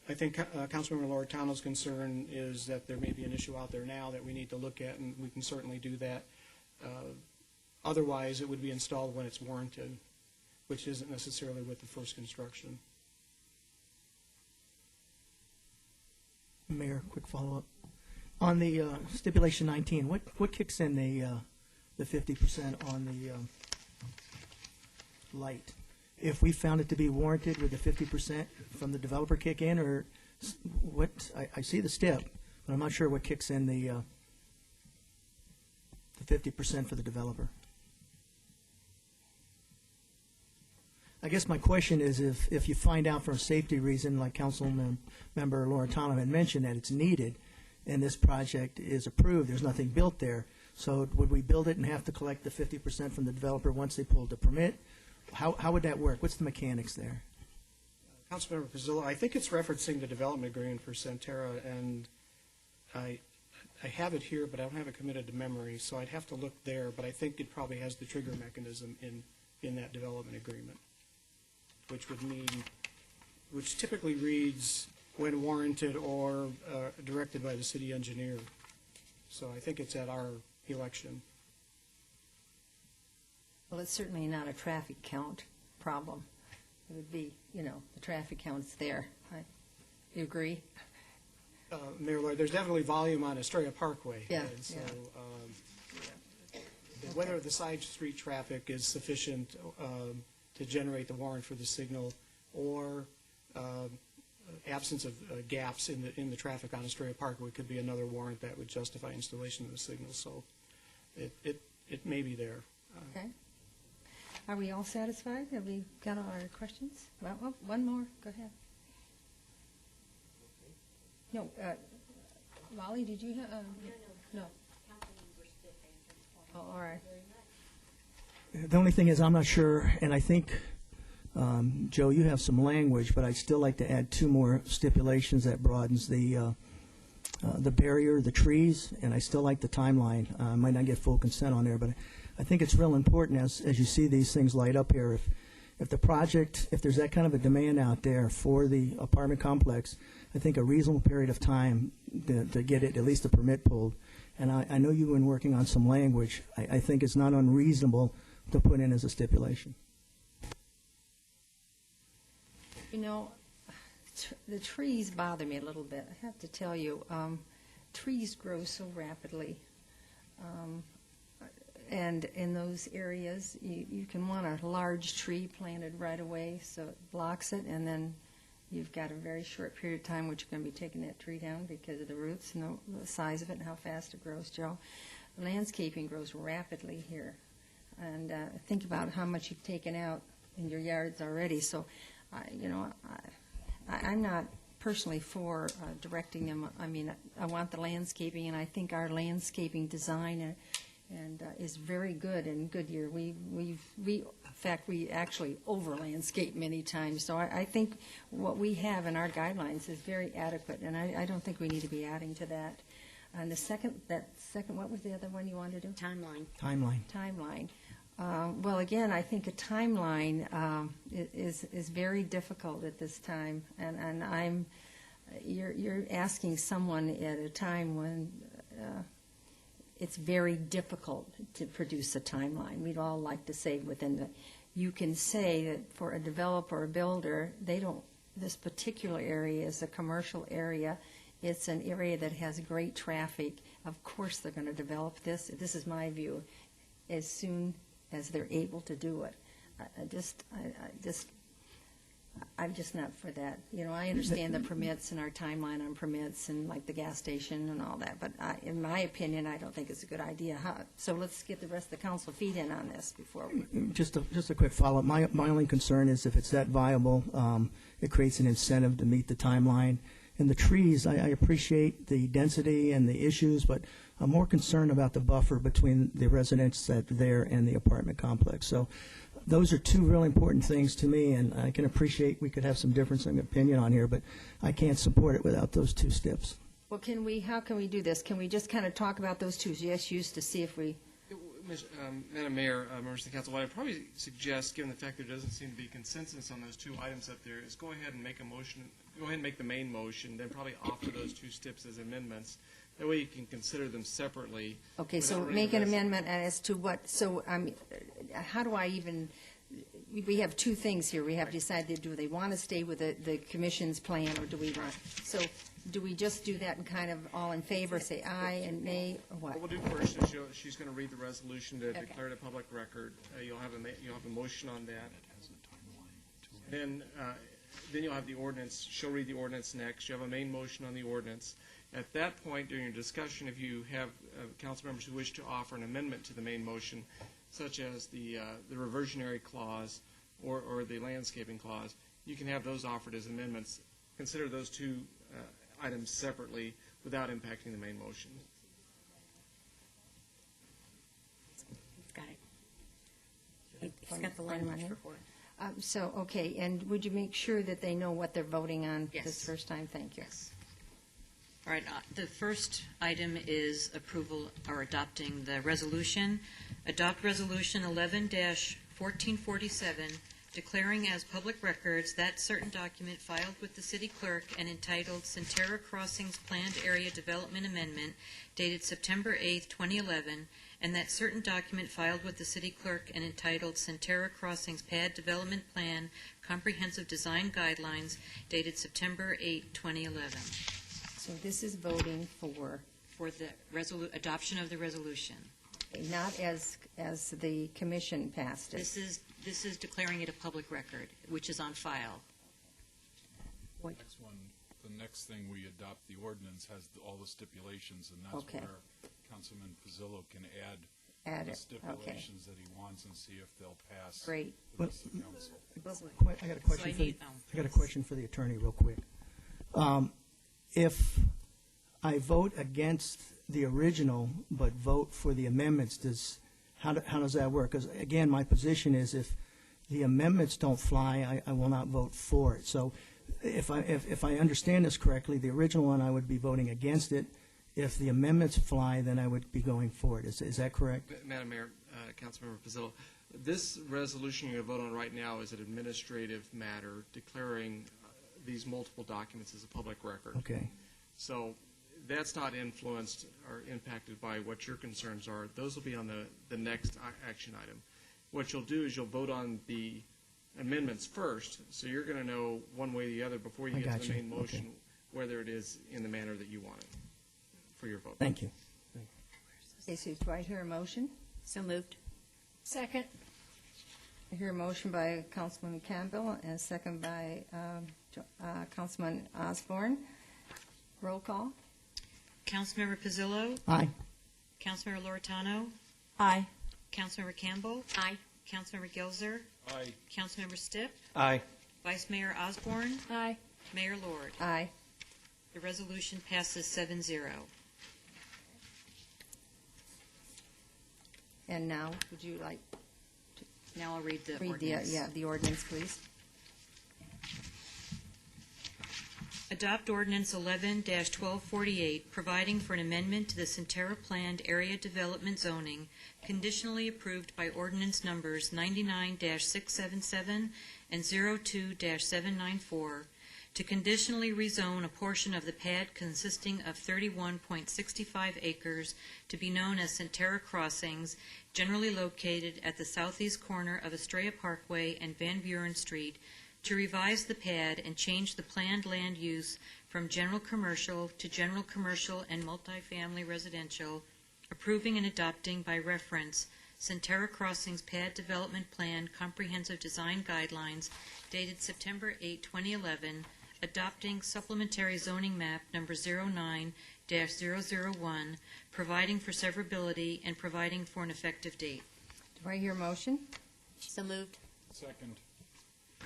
I think Councilmember Loretano's concern is that there may be an issue out there now that we need to look at, and we can certainly do that. Otherwise, it would be installed when it's warranted, which isn't necessarily with the first construction.
Mayor, quick follow-up. On the stipulation 19, what kicks in the 50% on the light? If we found it to be warranted, would the 50% from the developer kick in, or what? I see the step, but I'm not sure what kicks in the 50% for the developer. I guess my question is, if you find out for a safety reason, like Councilmember Loretano had mentioned, that it's needed, and this project is approved, there's nothing built there, so would we build it and have to collect the 50% from the developer once they pulled the permit? How would that work? What's the mechanics there?
Councilmember Pizzillo, I think it's referencing the development agreement for Centera, and I have it here, but I don't have it committed to memory, so I'd have to look there, but I think it probably has the trigger mechanism in that development agreement, which typically reads when warranted or directed by the city engineer. So I think it's at our election.
Well, it's certainly not a traffic count problem. It would be, the traffic count's there. You agree?
Mayor Lloyd, there's definitely volume on Estrella Parkway.
Yeah.
And so Whether the side street traffic is sufficient to generate the warrant for the signal, or absence of gaps in the traffic on Astoria Parkway could be another warrant that would justify installation of the signal. So it may be there.
Okay. Are we all satisfied? Have we got all our questions? Well, oh, one more. Go ahead. No, Molly, did you have? No. Oh, all right.
The only thing is, I'm not sure, and I think, Joe, you have some language, but I'd still like to add two more stipulations that broadens the barrier, the trees, and I still like the timeline. I might not get full consent on there, but I think it's real important as you see these things light up here. If the project, if there's that kind of a demand out there for the apartment complex, I think a reasonable period of time to get it, at least the permit pulled. And I know you've been working on some language. I think it's not unreasonable to put in as a stipulation.
You know, the trees bother me a little bit. I have to tell you, trees grow so rapidly. And in those areas, you can want a large tree planted right away so it blocks it, and then you've got a very short period of time which you're going to be taking that tree down because of the roots and the size of it and how fast it grows, Joe. Landscaping grows rapidly here. And think about how much you've taken out in your yards already. So, you know, I'm not personally for directing them. I mean, I want the landscaping, and I think our landscaping design is very good in Goodyear. In fact, we actually over-landscape many times. So I think what we have in our guidelines is very adequate, and I don't think we need to be adding to that. And the second, what was the other one you wanted to do? Timeline. Well, again, I think a timeline is very difficult at this time, and you're asking someone at a time when it's very difficult to produce a timeline. We'd all like to say you can say that for a developer or builder, this particular area is a commercial area. It's an area that has great traffic. Of course they're going to develop this. This is my view, as soon as they're able to do it. I'm just not for that. You know, I understand the permits and our timeline on permits and like the gas station and all that, but in my opinion, I don't think it's a good idea. So let's get the rest of the council feed in on this before we...
Just a quick follow-up. My only concern is if it's that viable, it creates an incentive to meet the timeline. And the trees, I appreciate the density and the issues, but I'm more concerned about the buffer between the residents that are there and the apartment complex. So those are two really important things to me, and I can appreciate we could have some difference in opinion on here, but I can't support it without those two steps.
Well, how can we do this? Can we just kind of talk about those two issues to see if we...
Madam Mayor, members of the council, what I'd probably suggest, given the fact there doesn't seem to be consensus on those two items up there, is go ahead and make a motion, go ahead and make the main motion, then probably offer those two steps as amendments. That way you can consider them separately.
Okay, so make an amendment as to what, so how do I even, we have two things here. We have decided, do they want to stay with the commission's plan, or do we want, so do we just do that and kind of all in favor, say aye and nay, or what?
What we'll do first is she's going to read the resolution to declare it a public record. You'll have a motion on that. Then you'll have the ordinance. She'll read the ordinance next. You have a main motion on the ordinance. At that point, during your discussion, if you have council members who wish to offer an amendment to the main motion, such as the reversionary clause or the landscaping clause, you can have those offered as amendments. Consider those two items separately without impacting the main motion.
Got it. He's got the language for it.
Okay, and would you make sure that they know what they're voting on this first time? Thank you.
Yes. All right, the first item is approval or adopting the resolution. Adopt Resolution 11-1447, declaring as public records that certain document filed with the city clerk and entitled Centera Crossings Planned Area Development Amendment dated September 8, 2011, and that certain document filed with the city clerk and entitled Centera Crossings Pad Development Plan Comprehensive Design Guidelines dated September 8, 2011.
So this is voting for
the adoption of the resolution.
Not as the commission passed it.
This is declaring it a public record, which is on file.
Next one, the next thing we adopt, the ordinance has all the stipulations, and that's
Okay.
where Councilman Pizzillo can add
Add
the
it,
stipulations that he wants and see if they'll pass
Great.
the rest of the council.
I got a question for, I got a question for the attorney real quick. If I vote against the original but vote for the amendments, how does that work? Because again, my position is if the amendments don't fly, I will not vote for it. So if I understand this correctly, the original one, I would be voting against it. If the amendments fly, then I would be going for it. Is that correct?
Madam Mayor, Councilmember Pizzillo, this resolution you're going to vote on right now is an administrative matter declaring these multiple documents as a public record.
Okay.
So that's not influenced or impacted by what your concerns are. Those will be on the next action item. What you'll do is you'll vote on the amendments first, so you're going to know one way or the other before you
I
get
got
to the
you.
main motion
Okay.
whether it is in the manner that you want it for your vote.
Thank you.
Okay, so do I hear a motion?
So moved.
Second.
I hear a motion by Councilman Campbell and a second by Councilman Osborne. Roll call.
Councilmember Pizzillo,
Aye.
Councilmember Loretano,
Aye.
Councilmember Campbell,
Aye.
Councilmember Gelzer,
Aye.
Councilmember Stipp,
Aye.
Vice Mayor Osborne,
Aye.
Mayor Lord.
Aye.
The resolution passes 7-0.
And now, would you like
Now I'll read the
to read
ordinance.
the ordinance, please?
Adopt Ordinance 11-1248, providing for an amendment to the Centerra Planned Area Development Zoning, conditionally approved by Ordinance Numbers 99-677 and 02-794, to conditionally rezone a portion of the pad consisting of 31.65 acres to be known as Centerra Crossings, generally located at the southeast corner of Estrella Parkway and Van Buren Street, to revise the pad and change the planned land use from general commercial to general commercial and multifamily residential, approving and adopting by reference Centerra Crossings Pad Development Plan Comprehensive Design Guidelines dated September 8, 2011, adopting supplementary zoning map number 09-001, providing for severability and providing for an effective date.
Do I hear a motion?
So moved.
Second.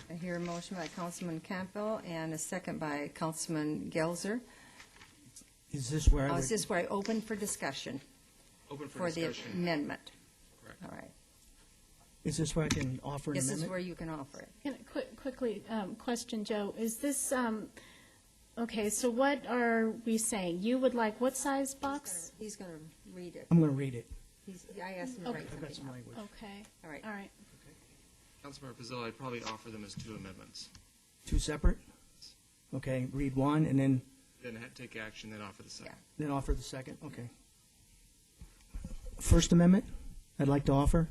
I hear a motion by Councilman Campbell and a second by Councilman Gelzer.
Is this where I
Is
would,
this where I open for discussion
Open for
for the
discussion.
amendment?
Correct.
All right.
is this where I can offer an
This is
amendment?
where you can offer it.
Can I quickly question, Joe, is this, okay, so what are we saying? You would like what size box?
He's going to read it.
I'm going to read it.
I asked him to
Okay.
write
I've got some
something.
language.
Okay,
All right.
all right.
Councilmember Pizzillo, I'd probably offer them as two amendments.
Two separate? Okay, read one and then
Then take action, then offer the second.
offer the second? Okay. First Amendment I'd like to offer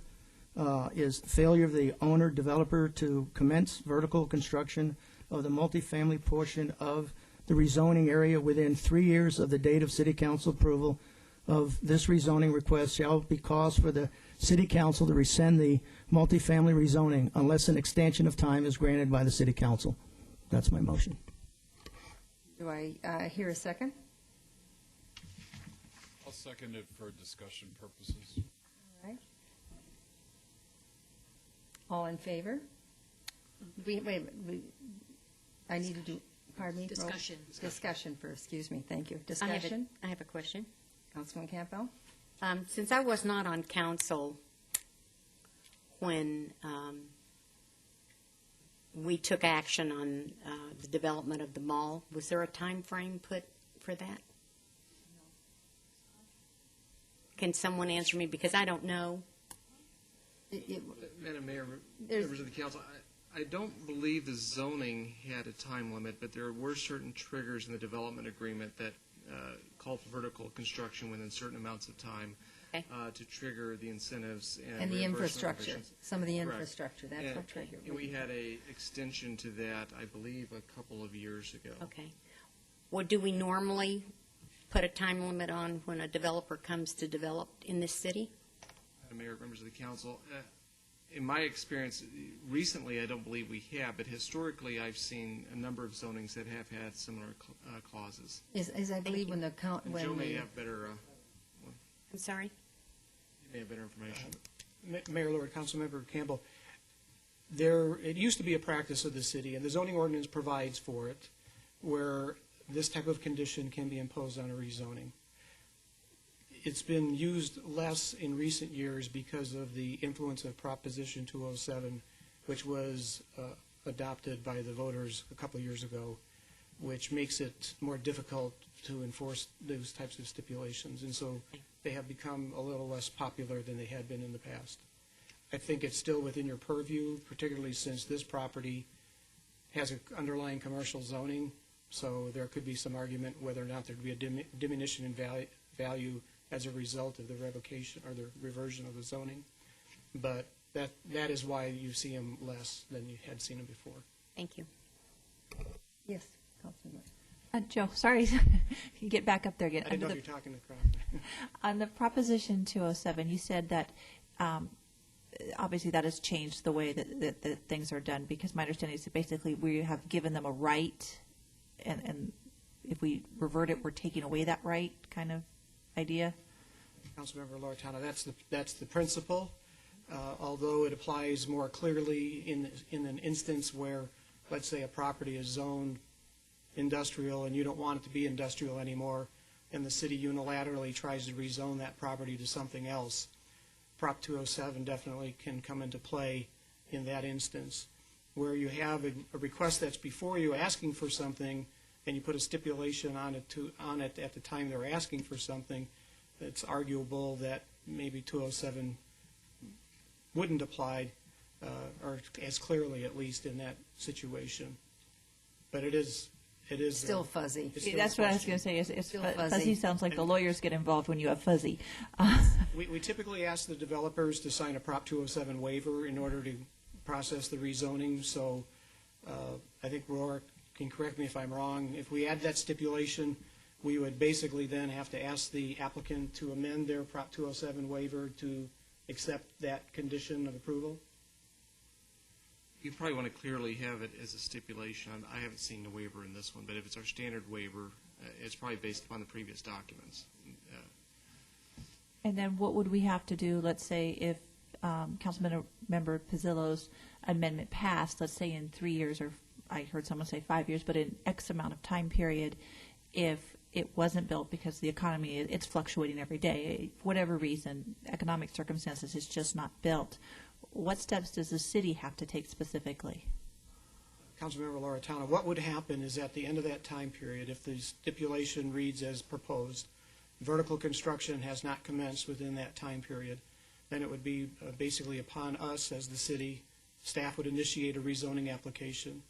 is failure of the owner-developer to commence vertical construction of the multifamily portion of the rezoning area within 3 years of the date of City Council approval of this rezoning request shall be cause for the City Council to rescind the multifamily rezoning unless an extension of time is granted by the City Council. That's my motion.
Do I hear a second?
I'll second it for discussion purposes.
All right. All in favor? Wait, I need to do, pardon me?
Discussion.
Discussion first, excuse me, thank you.
I
Discussion?
have a question.
Councilman Campbell?
Since I was not on council when we took action on the development of the mall, was there a time frame put for that? Can someone answer me? Because I don't know.
Madam Mayor,
There's-
members of the council, I don't believe the zoning had a time limit, but there were certain triggers in the development agreement that called for vertical construction within certain amounts of time
Okay.
to trigger the incentives and
And the
reimbursement
infrastructure,
provisions.
some of the
Correct.
infrastructure, that's
And-
what triggered
And we
it.
had a extension to that, I believe, a couple of years ago.
Okay. Well, do we normally put a time limit on when a developer comes to develop in this city?
Mayor, members of the council, in my experience, recently I don't believe we have, but historically I've seen a number of zonings that have had similar clauses.
As I believe when the count,
And
when
Joe may
the,
have better,
I'm sorry?
you may have better information.
Mayor Lord, Councilmember Campbell, it used to be a practice of the city, and the zoning ordinance provides for it, where this type of condition can be imposed on a rezoning. It's been used less in recent years because of the influence of Proposition 207, which was adopted by the voters a couple of years ago, which makes it more difficult to enforce those types of stipulations. And so they have become a little less popular than they had been in the past. I think it's still within your purview, particularly since this property has an underlying commercial zoning, so there could be some argument whether or not there would be a diminution in value as a result of the revocation or the reversion of the zoning. But that is why you see them less than you had seen them before.
Thank you.
yes, Councilman.
Joe, sorry, you get back up there again.
I didn't know if you're talking to crowd.
On the Proposition 207, you said that obviously that has changed the way that things are done, because my understanding is that basically we have given them a right, and if we revert it, we're taking away that right kind of idea.
Councilmember Loretano, that's the principle, although it applies more clearly in an instance where, let's say, a property is zoned industrial and you don't want it to be industrial anymore, and the city unilaterally tries to rezone that property to something else. Prop 207 definitely can come into play in that instance, where you have a request that's before you asking for something, and you put a stipulation on it at the time they're asking for something. It's arguable that maybe 207 wouldn't apply, or as clearly at least in that situation. But it is
Still fuzzy.
it's still
That's
a
what I was
question.
going to say. It's
Still
fuzzy.
fuzzy.
Sounds like the lawyers get involved when you have fuzzy.
We typically ask the developers to sign a Prop 207 waiver in order to process the rezoning, so I think Roar can correct me if I'm wrong. If we add that stipulation, we would basically then have to ask the applicant to amend their Prop 207 waiver to accept that condition of approval.
You probably want to clearly have it as a stipulation. I haven't seen the waiver in this one, but if it's our standard waiver, it's probably based upon the previous documents.
And then what would we have to do, let's say, if Councilmember Pizzillo's amendment passed, let's say in 3 years, or I heard someone say 5 years, but in X amount of time period, if it wasn't built because the economy, it's fluctuating every day, whatever reason, economic circumstances, it's just not built, what steps does the city have to take specifically?
Councilmember Loretano, what would happen is at the end of that time period, if the stipulation reads as proposed, vertical construction has not commenced within that time period, then it would be basically upon us as the city, staff would initiate a rezoning application,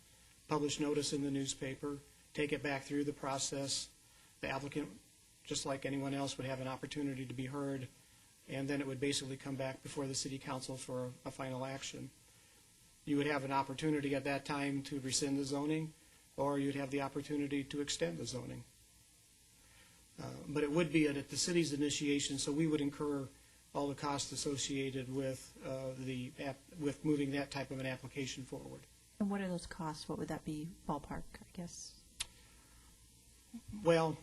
publish notice in the newspaper, take it back through the process. The applicant, just like anyone else, would have an opportunity to be heard, and then it would basically come back before the city council for a final action. You would have an opportunity at that time to rescind the zoning, or you'd have the opportunity to extend the zoning. But it would be at the city's initiation, so we would incur all the costs associated with with moving that type of an application forward.
And what are those costs? What would that be, ballpark, I guess?
Well,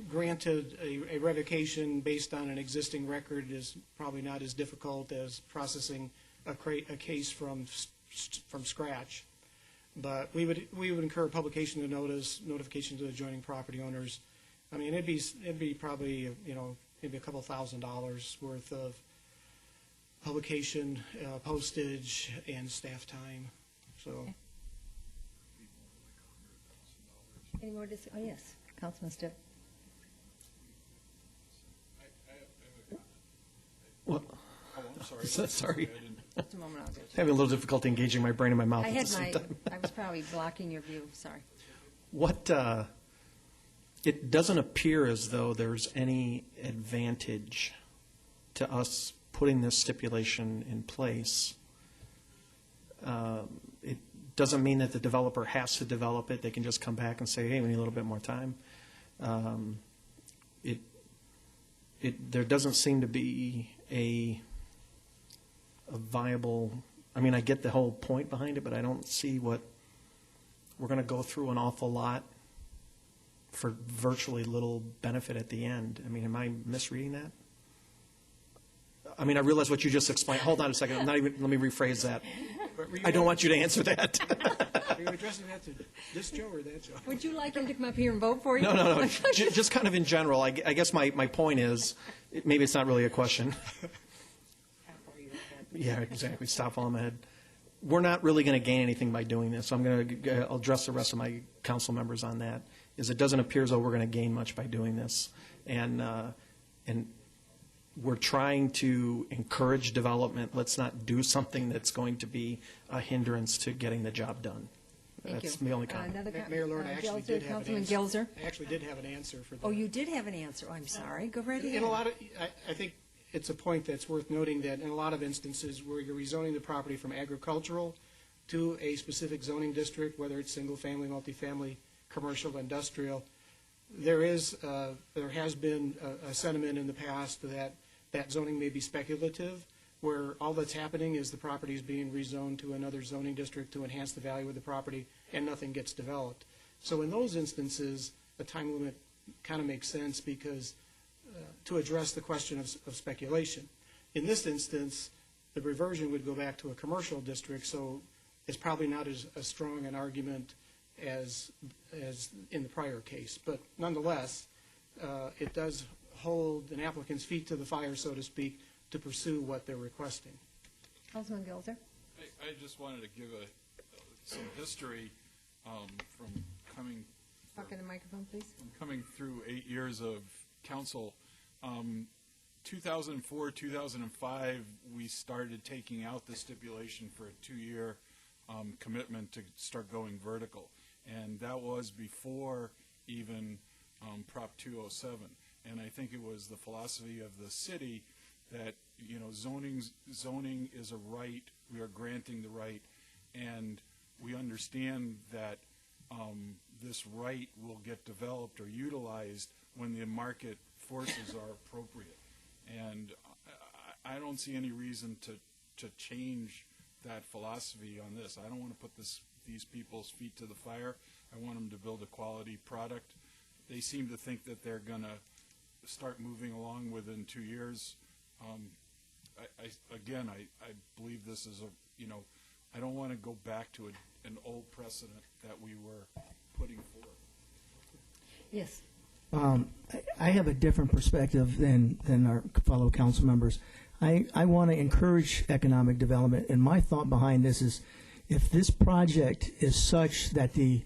granted, a revocation based on an existing record is probably not as difficult as processing a case from scratch. But we would incur publication of notice, notification to the adjoining property owners. I mean, it'd be probably maybe a couple $1,000s worth of publication, postage, and staff time. So.
Okay.
Any more oh, yes, Councilman Stipp.
Well,
Oh, I'm sorry.
sorry.
Just a moment, I'll do it.
Having a little difficulty engaging my brain and my mouth
I
at
had
the same time.
I was probably blocking your view, sorry.
What, it doesn't appear as though there's any advantage to us putting this stipulation in place. It doesn't mean that the developer has to develop it. They can just come back and say, hey, we need a little bit more time. there doesn't seem to be a viable, I mean, I get the whole point behind it, but I don't see what, we're going to go through an awful lot for virtually little benefit at the end. I mean, am I misreading that? I mean, I realize what you just explained. Hold on a second. I'm not even, let me rephrase that. I don't want you to answer that.
Are you addressing that to this Joe or that Joe?
Would you like him to come up here and vote for you?
No. Just kind of in general. I guess my point is, maybe it's not really a question. Yeah, exactly. Stop while I'm ahead. We're not really going to gain anything by doing this. I'm going to address the rest of my council members on that. Is it doesn't appear as though we're going to gain much by doing this, and we're trying to encourage development. Let's not do something that's going to be a hindrance to getting the job done.
Thank
That's
you.
the only comment.
Mayor Lord, I actually did have an
Councilman
answer.
Gelser?
I actually did have an answer for that.
Oh, you did have an answer. Oh, I'm sorry. Go right ahead.
In a lot of, I think it's a point that's worth noting that in a lot of instances where you're rezoning the property from agricultural to a specific zoning district, whether it's single-family, multifamily, commercial, industrial, there has been a sentiment in the past that zoning may be speculative, where all that's happening is the property is being rezoned to another zoning district to enhance the value of the property, and nothing gets developed. So in those instances, a time limit kind of makes sense because to address the question of speculation. In this instance, the reversion would go back to a commercial district, so it's probably not as strong an argument as in the prior case. But nonetheless, it does hold an applicant's feet to the fire, so to speak, to pursue what they're requesting.
Councilman Gelser?
I just wanted to give some history from coming.
Talk in the microphone, please.
Coming through 8 years of council. 2004, 2005, we started taking out the stipulation for a 2-year commitment to start going vertical. And that was before even Prop 207. And I think it was the philosophy of the city that, you know, zoning is a right, we are granting the right, and we understand that this right will get developed or utilized when the market forces are appropriate. And I don't see any reason to change that philosophy on this. I don't want to put these people's feet to the fire. I want them to build a quality product. They seem to think that they're going to start moving along within 2 years. I believe this is I don't want to go back to an old precedent that we were putting forth.
Yes.
I have a different perspective than our fellow council members. I want to encourage economic development, and my thought behind this is if this project is such that the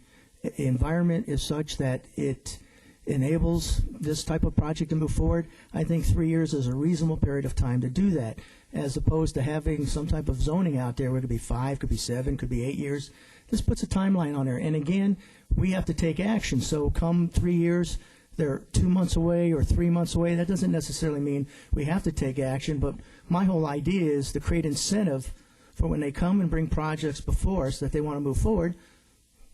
environment is such that it enables this type of project to move forward, I think 3 years is a reasonable period of time to do that, as opposed to having some type of zoning out there where it could be 5, could be 7, could be 8 years. This puts a timeline on there. And again, we have to take action. So come 3 years, they're 2 months away or 3 months away. That doesn't necessarily mean we have to take action. But my whole idea is to create incentive for when they come and bring projects before us that they want to move forward.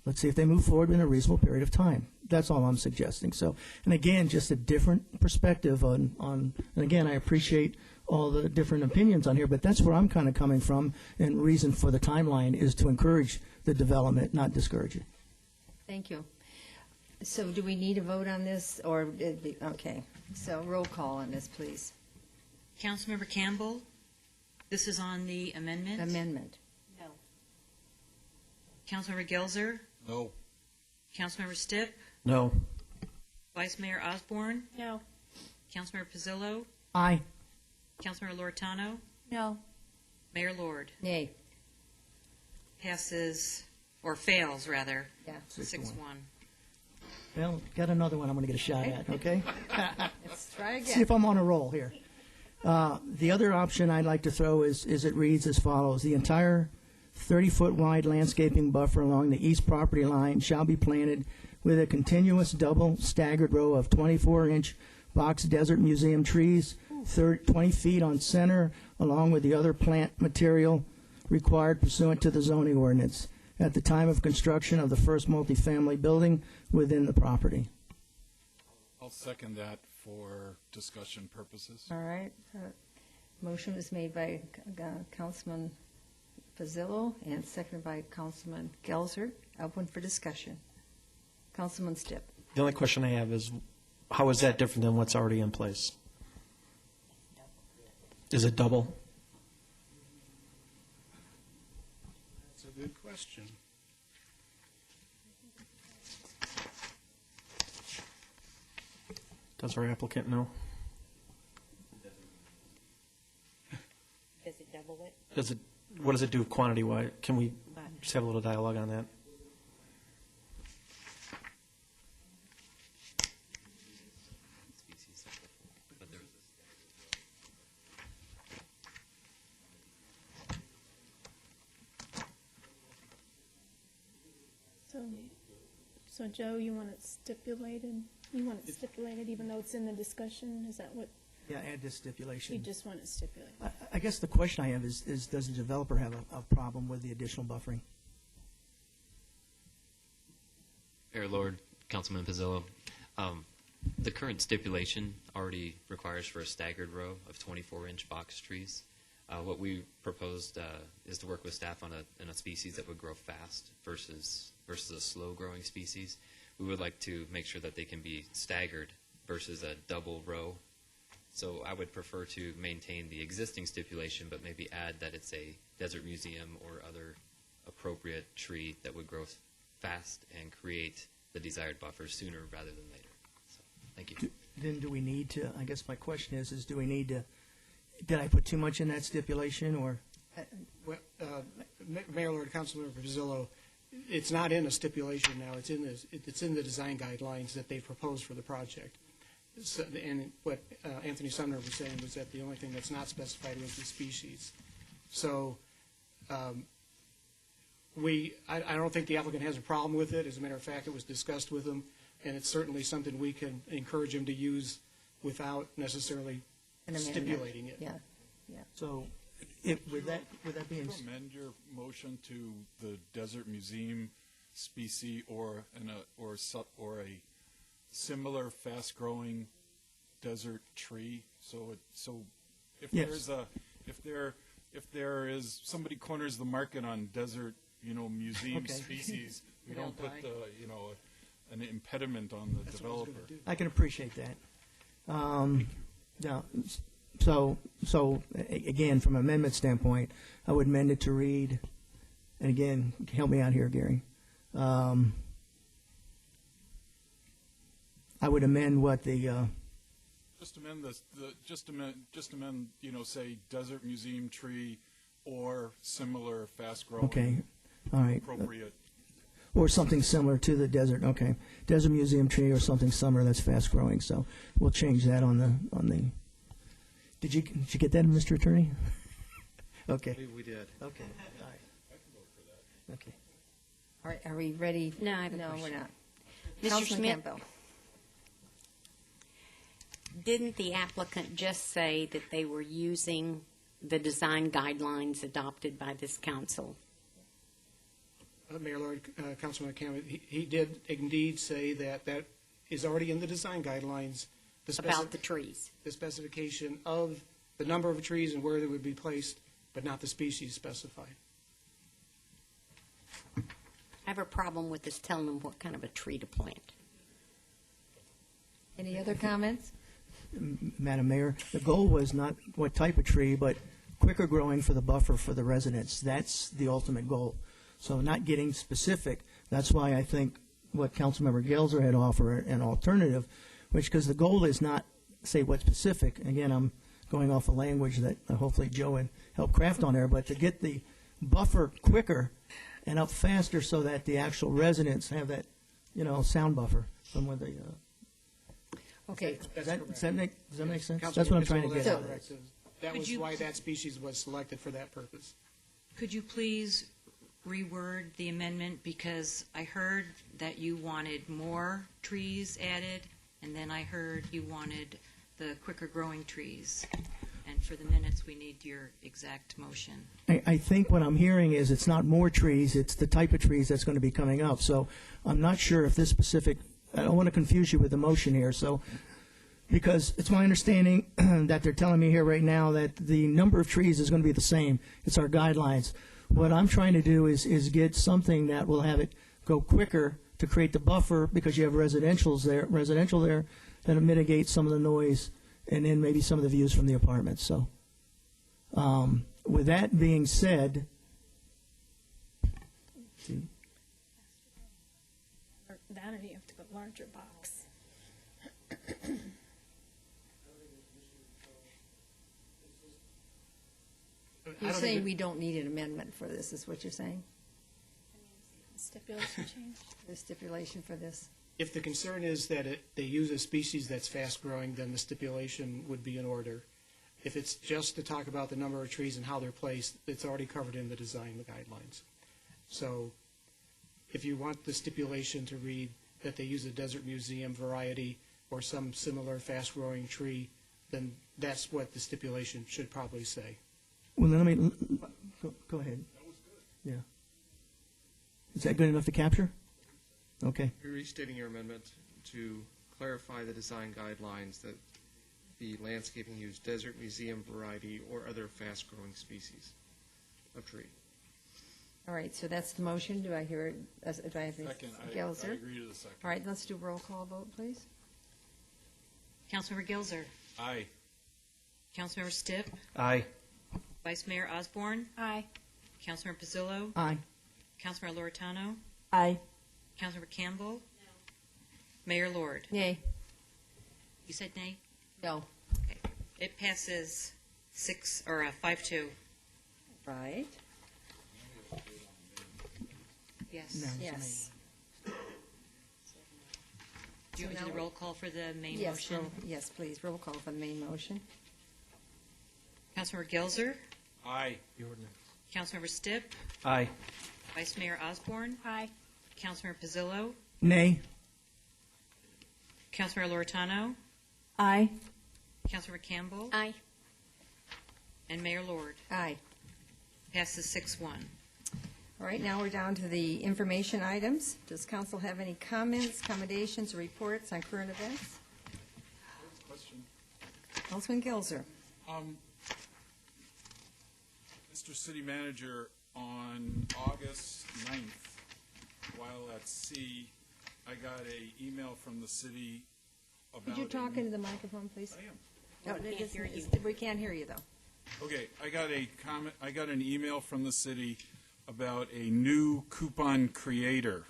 Let's see if they move forward in a reasonable period of time. That's all I'm suggesting. So, and again, just a different perspective on and again, I appreciate all the different opinions on here, but that's where I'm kind of coming from, and reason for the timeline is to encourage the development, not discourage it.
Thank you. So do we need a vote on this, or, okay, so roll call on this, please.
Councilmember Campbell, this is on the amendment.
Amendment.
No.
Councilmember Gelser,
No.
Councilmember Stipp,
No.
Vice Mayor Osborne,
No.
Councilmember Pizzillo,
Aye.
Councilmember Loretano,
No.
Mayor Lord.
Nay.
Passes, or fails, rather,
Yeah.
6-1.
Well, got another one I'm going to get a shot at, okay?
Let's try
See
again.
if I'm on a roll here. The other option I'd like to throw is it reads as follows. The entire 30-foot wide landscaping buffer along the east property line shall be planted with a continuous double staggered row of 24-inch box desert museum trees, 20 feet on center, along with the other plant material required pursuant to the zoning ordinance at the time of construction of the first multifamily building within the property.
I'll second that for discussion purposes.
All right. Motion was made by Councilman Pizzillo and seconded by Councilman Gelser. Open for discussion. Councilman Stipp.
The only question I have is, how is that different than what's already in place? Is it double?
That's a good question.
Does our applicant know?
Does it double it?
What does it do quantity-wise? Can we just have a little dialogue on that?
So Joe, you want it stipulated? You want it stipulated even though it's in the discussion? Is that what,
Yeah, add this stipulation.
you just want it stipulated?
I guess the question I have is does the developer have a problem with the additional buffering?
Mayor Lord, Councilman Pizzillo, the current stipulation already requires for a staggered row of 24-inch box trees. What we proposed is to work with staff on a species that would grow fast versus a slow-growing species. We would like to make sure that they can be staggered versus a double row. So I would prefer to maintain the existing stipulation, but maybe add that it's a desert museum or other appropriate tree that would grow fast and create the desired buffer sooner rather than later. So, thank you.
Then do we need to, I guess my question is do we need to, did I put too much in that stipulation, or?
Well, Mayor Lord, Councilmember Pizzillo, it's not in a stipulation now. It's in the design guidelines that they proposed for the project. So, and what Anthony Sumner was saying was that the only thing that's not specified was the species. So I don't think the applicant has a problem with it. As a matter of fact, it was discussed with them, and it's certainly something we can encourage them to use without necessarily stipulating it.
Yeah.
So with that being
Could you amend your motion to the desert museum species or a similar fast-growing desert tree? So if
Yes.
if there is somebody corners the market on desert, museum
Okay.
species, we don't put an impediment on the developer.
I can appreciate that. Yeah, so again, from an amendment standpoint, I would amend it to read, and again, help me out here, Gary. I would amend what the,
Just amend just amend, say desert museum tree or similar fast-growing.
okay, all right.
Appropriate.
Or something similar to the desert, okay. Desert museum tree or something similar that's fast growing, so we'll change that on the, did you get that, Mr. Attorney? Okay.
We did.
Okay, all right. Okay.
All right, are we ready?
No, I have a
No,
question.
we're not.
Mr.
Councilman
Smith?
Campbell.
Didn't the applicant just say that they were using the design guidelines adopted by this council?
Mayor Lord, Councilman Campbell, he did indeed say that is already in the design guidelines.
About the trees?
The specification of the number of trees and where they would be placed, but not the species specified.
I have a problem with this telling them what kind of a tree to plant.
Any other comments?
Madam Mayor, the goal was not what type of tree, but quicker growing for the buffer for the residents. That's the ultimate goal. So not getting specific, that's why I think what Councilmember Gelser had offered an alternative, because the goal is not say what's specific. Again, I'm going off a language that hopefully Joe would help craft on there, but to get the buffer quicker and up faster so that the actual residents have that, sound buffer from where they.
Okay.
Does that make sense?
Councilman
That's what I'm trying to
Pizzillo,
get
that's
at.
correct. That was why that species was selected for that purpose.
Could you please reword the amendment, because I heard that you wanted more trees added, and then I heard you wanted the quicker growing trees. And for the minutes, we need your exact motion.
I think what I'm hearing is it's not more trees, it's the type of trees that's going to be coming up. So I'm not sure if this specific, I don't want to confuse you with the motion here. So Because it's my understanding that they're telling me here right now that the number of trees is going to be the same. It's our guidelines. What I'm trying to do is get something that will have it go quicker to create the buffer, because you have residential there, that'll mitigate some of the noise, and then maybe some of the views from the apartments. So, with that being said,
That, or you have to go larger box.
You're saying we don't need an amendment for this, is what you're saying?
Stipulation change.
The stipulation for this?
If the concern is that they use a species that's fast-growing, then the stipulation would be in order. If it's just to talk about the number of trees and how they're placed, it's already covered in the design guidelines. So if you want the stipulation to read that they use a desert museum variety or some similar fast-growing tree, then that's what the stipulation should probably say.
well, then let me go ahead.
That was good.
Yeah. Is that good enough to capture? Okay.
You're restating your amendment to clarify the design guidelines that the landscaping use desert museum variety or other fast-growing species of tree.
All right, so that's the motion. Do I hear it? Do I have
Second, I
Gelser?
agree to the second.
All right, let's do roll call vote, please.
Councilmember Gilzer,
Aye.
Councilmember Stipp,
Aye.
Vice Mayor Osborne,
Aye.
Councilmember Pizzillo,
Aye.
Councilmember Loretano,
Aye.
Councilmember Campbell, Mayor Lord.
Nay.
You said nay?
No.
Okay. It passes 5-2.
Right.
Yes.
No.
Yes.
Do you want me to do the roll call for the main
Yes,
motion?
yes, please. Roll call for the main motion.
Councilmember Gilzer,
Aye.
Councilmember Stipp,
Aye.
Vice Mayor Osborne,
Aye.
Councilmember Pizzillo,
Nay.
Councilmember Loretano,
Aye.
Councilmember Campbell,
Aye.
and Mayor Lord.
Aye.
Passes 6-1.
All right, now we're down to the information items. Does council have any comments, accommodations, or reports on current events?
Question.
Councilman Gelser.
Mr. City Manager, on August 9th, while at sea, I got an email from the city about...
Could you talk into the microphone, please?
I am.
No,
We can't hear you.
We can't hear you, though.
Okay, I got an email from the city about a new coupon creator,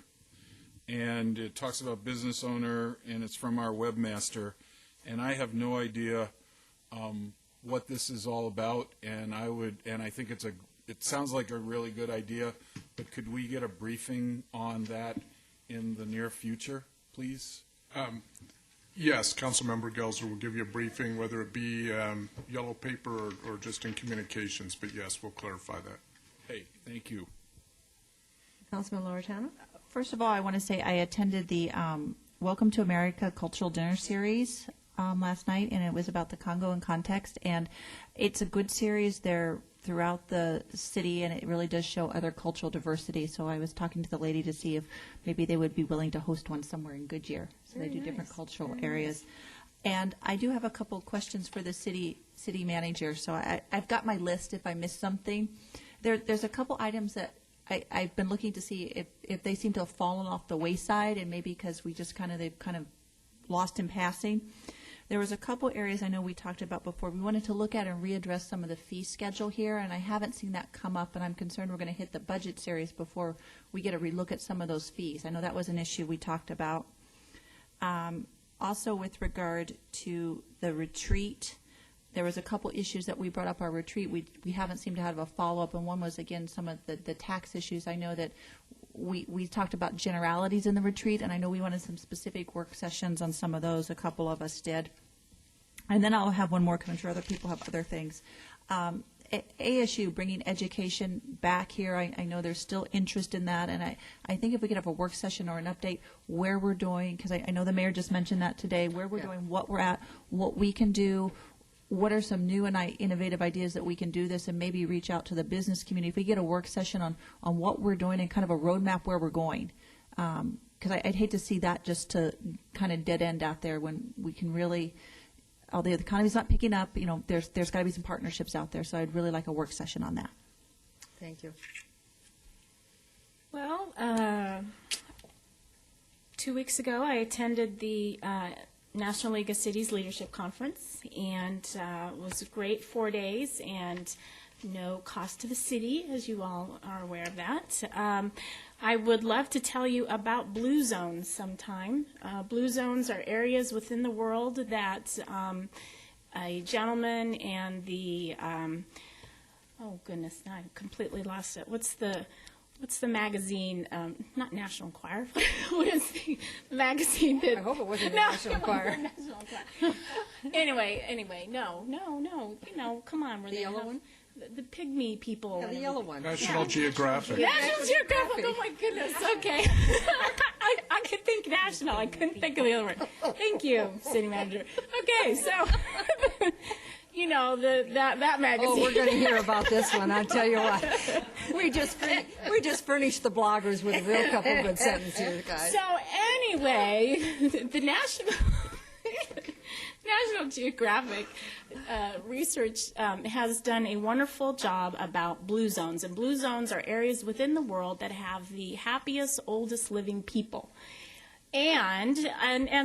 and it talks about business owner, and it's from our webmaster, and I have no idea what this is all about, and I think it sounds like a really good idea, but could we get a briefing on that in the near future, please?
Yes, Councilmember Gelser will give you a briefing, whether it be yellow paper or just in communications, but yes, we'll clarify that.
Hey, thank you.
Councilman Loretano?
First of all, I want to say I attended the Welcome to America Cultural Dinner Series last night, and it was about the Congo in context, and it's a good series. They're throughout the city, and it really does show other cultural diversity. So I was talking to the lady to see if maybe they would be willing to host one somewhere in Goodyear. So
Very
they do
nice.
different cultural
Very
areas. And I do have a couple questions for the city manager. So I've got my list if I missed something. There's a couple items that I've been looking to see if they seem to have fallen off the wayside, and maybe because they've kind of lost in passing. There was a couple areas I know we talked about before. We wanted to look at and readdress some of the fee schedule here, and I haven't seen that come up, and I'm concerned we're going to hit the budget series before we get a relook at some of those fees. I know that was an issue we talked about. Also, with regard to the retreat, there was a couple issues that we brought up our retreat. We haven't seemed to have a follow-up, and one was, again, some of the tax issues. I know that we talked about generalities in the retreat, and I know we wanted some specific work sessions on some of those. A couple of us did. And then I'll have one more, because I'm sure other people have other things. ASU, bringing education back here, I know there's still interest in that, and I think if we could have a work session or an update where we're doing, because I know the mayor just mentioned that today, where we're doing, what we're at, what we can do, what are some new and innovative ideas that we can do this, and maybe reach out to the business community. If we get a work session on what we're doing and kind of a roadmap where we're going, because I'd hate to see that just to kind of dead end out there when we can really although the economy's not picking up, there's got to be some partnerships out there. So I'd really like a work session on that.
Thank you.
Well, 2 weeks ago, I attended the National League of Cities Leadership Conference, and it was a great 4 days, and no cost to the city, as you all are aware of that. I would love to tell you about blue zones sometime. Blue zones are areas within the world that a gentleman and the, oh goodness, now I completely lost it. What's the magazine? Not National Enquirer. What is the magazine that?
I hope it wasn't National Enquirer.
National Enquirer. Anyway, no. Come on.
The yellow one?
The pygmy people.
Yeah, the yellow one.
National Geographic.
National Geographic. Oh my goodness. Okay. I could think national. I couldn't think of the other word. Thank you, city manager. Okay, so that magazine.
Oh, we're going to hear about this one. I'll tell you what. We just furnished the bloggers with a real couple of good sentences, guys.
So anyway, the National Geographic research has done a wonderful job about blue zones, and blue zones are areas within the world that have the happiest, oldest living people. And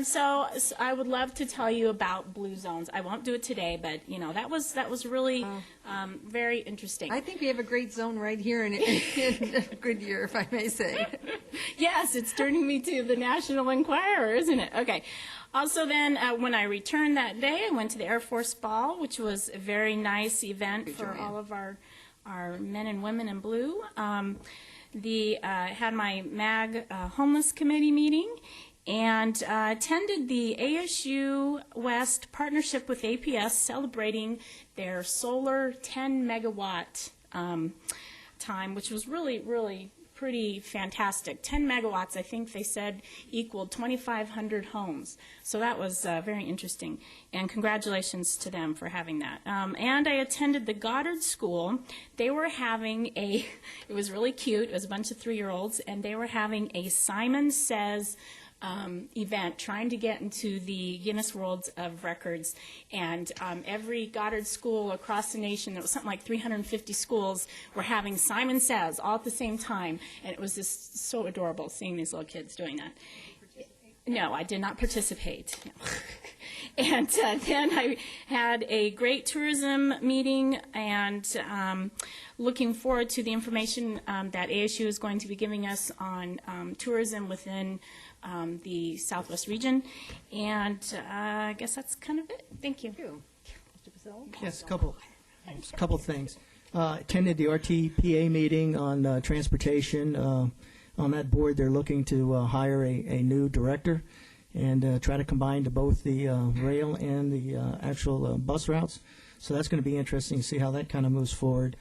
so I would love to tell you about blue zones. I won't do it today, but that was really very interesting.
I think we have a great zone right here in Goodyear, if I may say.
Yes, it's turning me to the National Enquirer, isn't it? Okay. Also then, when I returned that day, I went to the Air Force Ball, which was a very nice event for all of our men and women in blue. Had my MAG homeless committee meeting, and attended the ASU West partnership with APS celebrating their solar 10 megawatt time, which was really, really pretty fantastic. 10 megawatts, I think they said, equaled 2,500 homes. So that was very interesting. And congratulations to them for having that. And I attended the Goddard School. They were having it was really cute. It was a bunch of 3-year-olds, and they were having a Simon Says event, trying to get into the Guinness World of Records. And every Goddard school across the nation, there was something like 350 schools, were having Simon Says all at the same time. And it was just so adorable seeing these little kids doing that. No, I did not participate. No. And then I had a great tourism meeting, and looking forward to the information that ASU is going to be giving us on tourism within the Southwest region. And I guess that's kind of it. Thank you.
Yes, a couple things. Attended the Rtpa meeting on transportation. On that board, they're looking to hire a new director and try to combine both the rail and the actual bus routes. So that's going to be interesting to see how that kind of moves forward.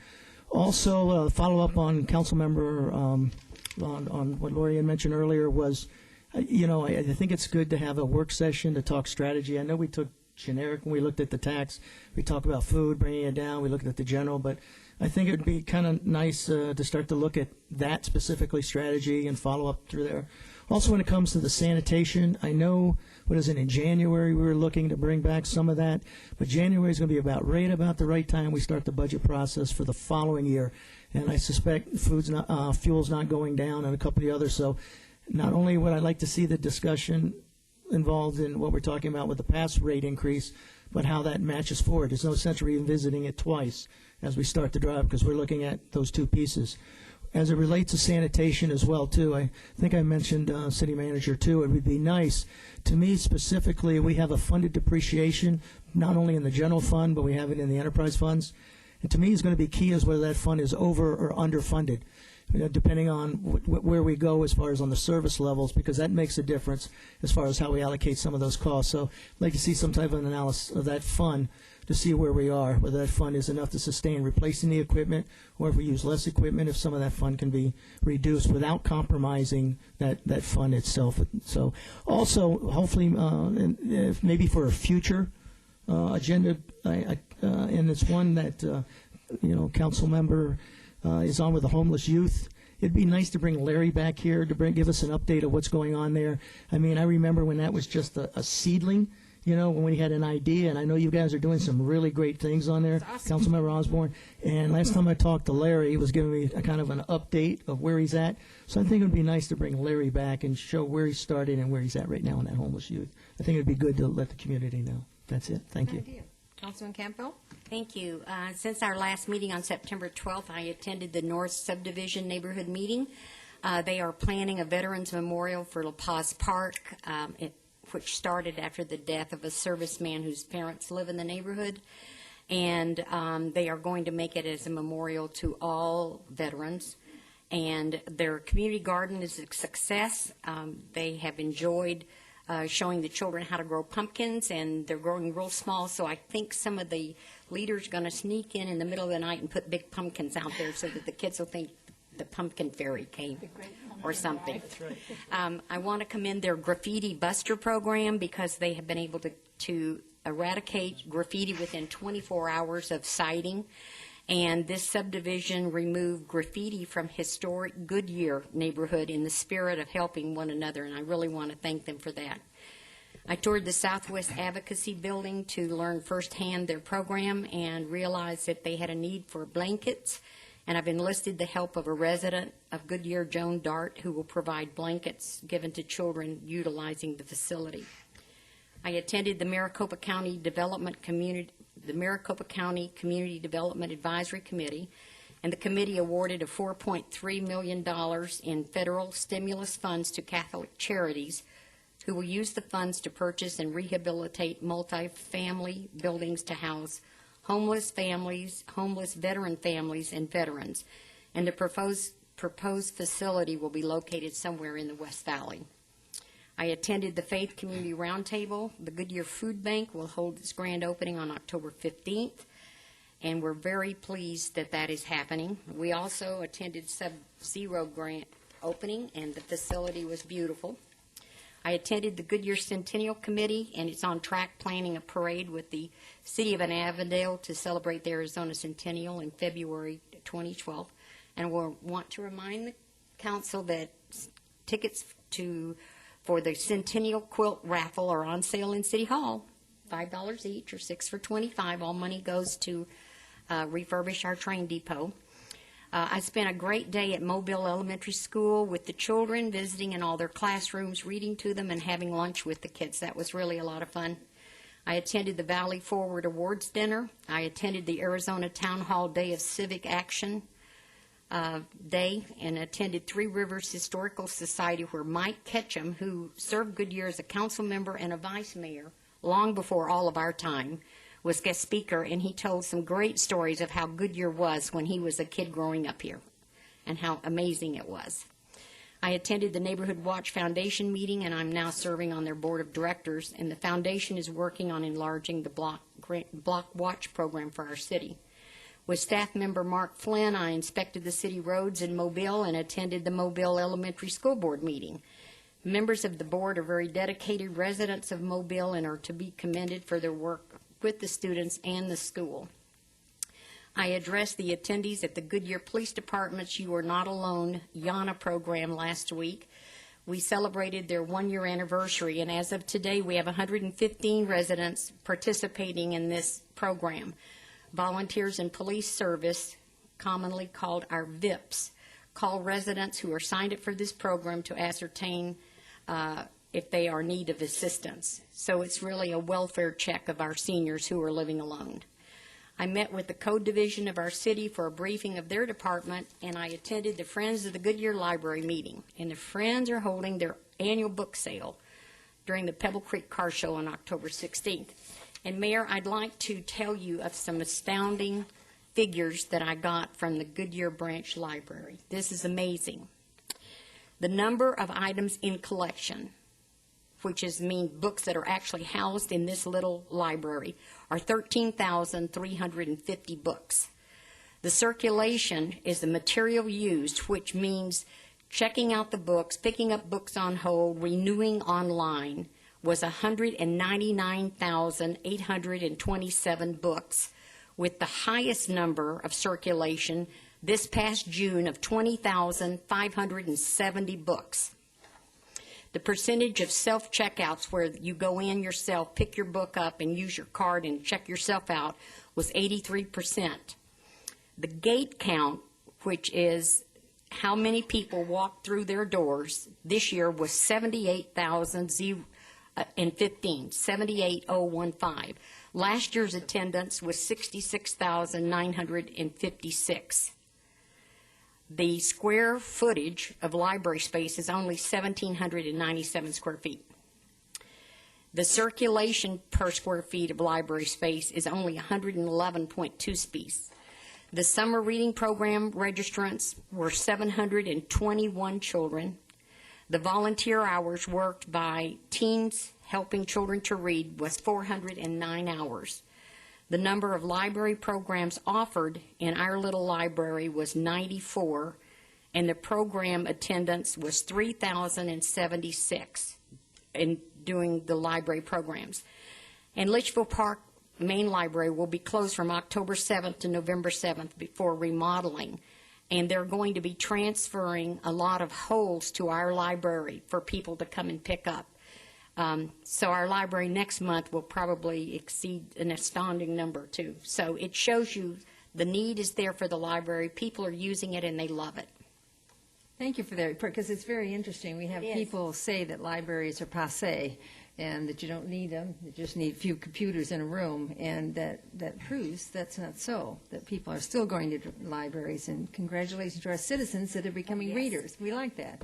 Also, follow up on council member on what Lori had mentioned earlier was, I think it's good to have a work session to talk strategy. I know we took generic when we looked at the tax. We talked about food, bringing it down. We looked at the general, but I think it would be kind of nice to start to look at that specifically strategy and follow up through there. Also, when it comes to the sanitation, I know, in January we were looking to bring back some of that, but January is going to be about the right time we start the budget process for the following year. And I suspect fuel's not going down and a couple of the others. So not only would I like to see the discussion involved in what we're talking about with the past rate increase, but how that matches forward. There's no sense revisiting it twice as we start to drive, because we're looking at those two pieces. As it relates to sanitation as well, too, I think I mentioned city manager, too. It would be nice, to me specifically, we have a funded depreciation, not only in the general fund, but we have it in the enterprise funds. And to me, it's going to be key is whether that fund is over or underfunded, depending on where we go as far as on the service levels, because that makes a difference as far as how we allocate some of those costs. So I'd like to see some type of analysis of that fund to see where we are, whether that fund is enough to sustain replacing the equipment, or if we use less equipment, if some of that fund can be reduced without compromising that fund itself. So also, hopefully, maybe for a future agenda, and it's one that, council member is on with the homeless youth. It'd be nice to bring Larry back here to give us an update of what's going on there. I mean, I remember when that was just a seedling, you know, when we had an idea, and I know you guys are doing some really great things on there, Councilmember Osborne. And last time I talked to Larry, he was giving me a kind of an update of where he's at. So I think it would be nice to bring Larry back and show where he started and where he's at right now in that homeless youth. I think it would be good to let the community know. That's it. Thank you.
Idea. Councilman Campbell?
Thank you. Since our last meeting on September 12th, I attended the North Subdivision Neighborhood Meeting. They are planning a Veterans Memorial for La Paz Park, which started after the death of a serviceman whose parents live in the neighborhood. And they are going to make it as a memorial to all veterans. And their community garden is a success. They have enjoyed showing the children how to grow pumpkins, and they're growing real small, so I think some of the leaders are going to sneak in the middle of the night and put big pumpkins out there so that the kids will think the pumpkin fairy came or something. I want to commend their graffiti buster program because they have been able to eradicate graffiti within 24 hours of sighting. And this subdivision removed graffiti from historic Goodyear neighborhood in the spirit of helping one another, and I really want to thank them for that. I toured the Southwest Advocacy Building to learn firsthand their program and realized that they had a need for blankets, and I've enlisted the help of a resident of Goodyear, Joan Dart, who will provide blankets given to children utilizing the facility. I attended the Maricopa County Community Development Advisory Committee, and the committee awarded a $4.3 million in federal stimulus funds to Catholic charities who will use the funds to purchase and rehabilitate multi-family buildings to house homeless families, homeless veteran families, and veterans. And the proposed facility will be located somewhere in the West Valley. I attended the Faith Community Roundtable. The Goodyear Food Bank will hold its grand opening on October 15th, and we're very pleased that that is happening. We also attended Sub-Zero grand opening, and the facility was beautiful. I attended the Goodyear Centennial Committee, and it's on track planning a parade with the City of Avondale to celebrate the Arizona Centennial in February 2012. And we'll want to remind the council that tickets for the Centennial Quilt Raffle are on sale in City Hall, $5 each or $6 for $25. All money goes to refurbish our train depot. I spent a great day at Mobile Elementary School with the children, visiting in all their classrooms, reading to them, and having lunch with the kids. That was really a lot of fun. I attended the Valley Forward Awards Dinner. I attended the Arizona Town Hall Day of Civic Action Day and attended Three Rivers Historical Society, where Mike Ketchum, who served Goodyear as a council member and a vice mayor long before all of our time, was guest speaker, and he told some great stories of how Goodyear was when he was a kid growing up here and how amazing it was. I attended the Neighborhood Watch Foundation meeting, and I'm now serving on their board of directors, and the foundation is working on enlarging the block watch program for our city. With staff member Mark Flynn, I inspected the city roads in Mobile and attended the Mobile Elementary School Board meeting. Members of the board are very dedicated residents of Mobile and are to be commended for their work with the students and the school. I addressed the attendees at the Goodyear Police Department's You Are Not Alone YANA program last week. We celebrated their one-year anniversary, and as of today, we have 115 residents participating in this program. Volunteers in police service, commonly called our VIPs, call residents who are signed up for this program to ascertain if they are in need of assistance. So it's really a welfare check of our seniors who are living alone. I met with the Code Division of our city for a briefing of their department, and I attended the Friends of the Goodyear Library meeting. And the Friends are holding their annual book sale during the Pebble Creek Car Show on October 16th. And Mayor, I'd like to tell you of some astounding figures that I got from the Goodyear Branch Library. This is amazing. The number of items in collection, which means books that are actually housed in this little library, are 13,350 books. The circulation is the material used, which means checking out the books, picking up books on hold, renewing online, was 199,827 books, with the highest number of circulation this past June of 20,570 books. The percentage of self-checkouts where you go in yourself, pick your book up, and use your card and check yourself out was 83%. The gate count, which is how many people walked through their doors this year, was 78,015, 78,015. Last year's attendance was 66,956. The square footage of library space is only 1,797 square feet. The circulation per square feet of library space is only 111.2 space. The summer reading program registrants were 721 children. The volunteer hours worked by teens helping children to read was 409 hours. The number of library programs offered in our little library was 94, and the program attendance was 3,076 in doing the library programs. And Litchfield Park Main Library will be closed from October 7th to November 7th before remodeling. And they're going to be transferring a lot of holes to our library for people to come and pick up. So our library next month will probably exceed an astounding number, too. So it shows you the need is there for the library. People are using it, and they love it.
Thank you for that report, because it's very interesting. We have people say that libraries are passé and that you don't need them, you just need a few computers in a room, and that proves that's not so, that people are still going to libraries, and congratulations to our citizens that are becoming readers. We like that.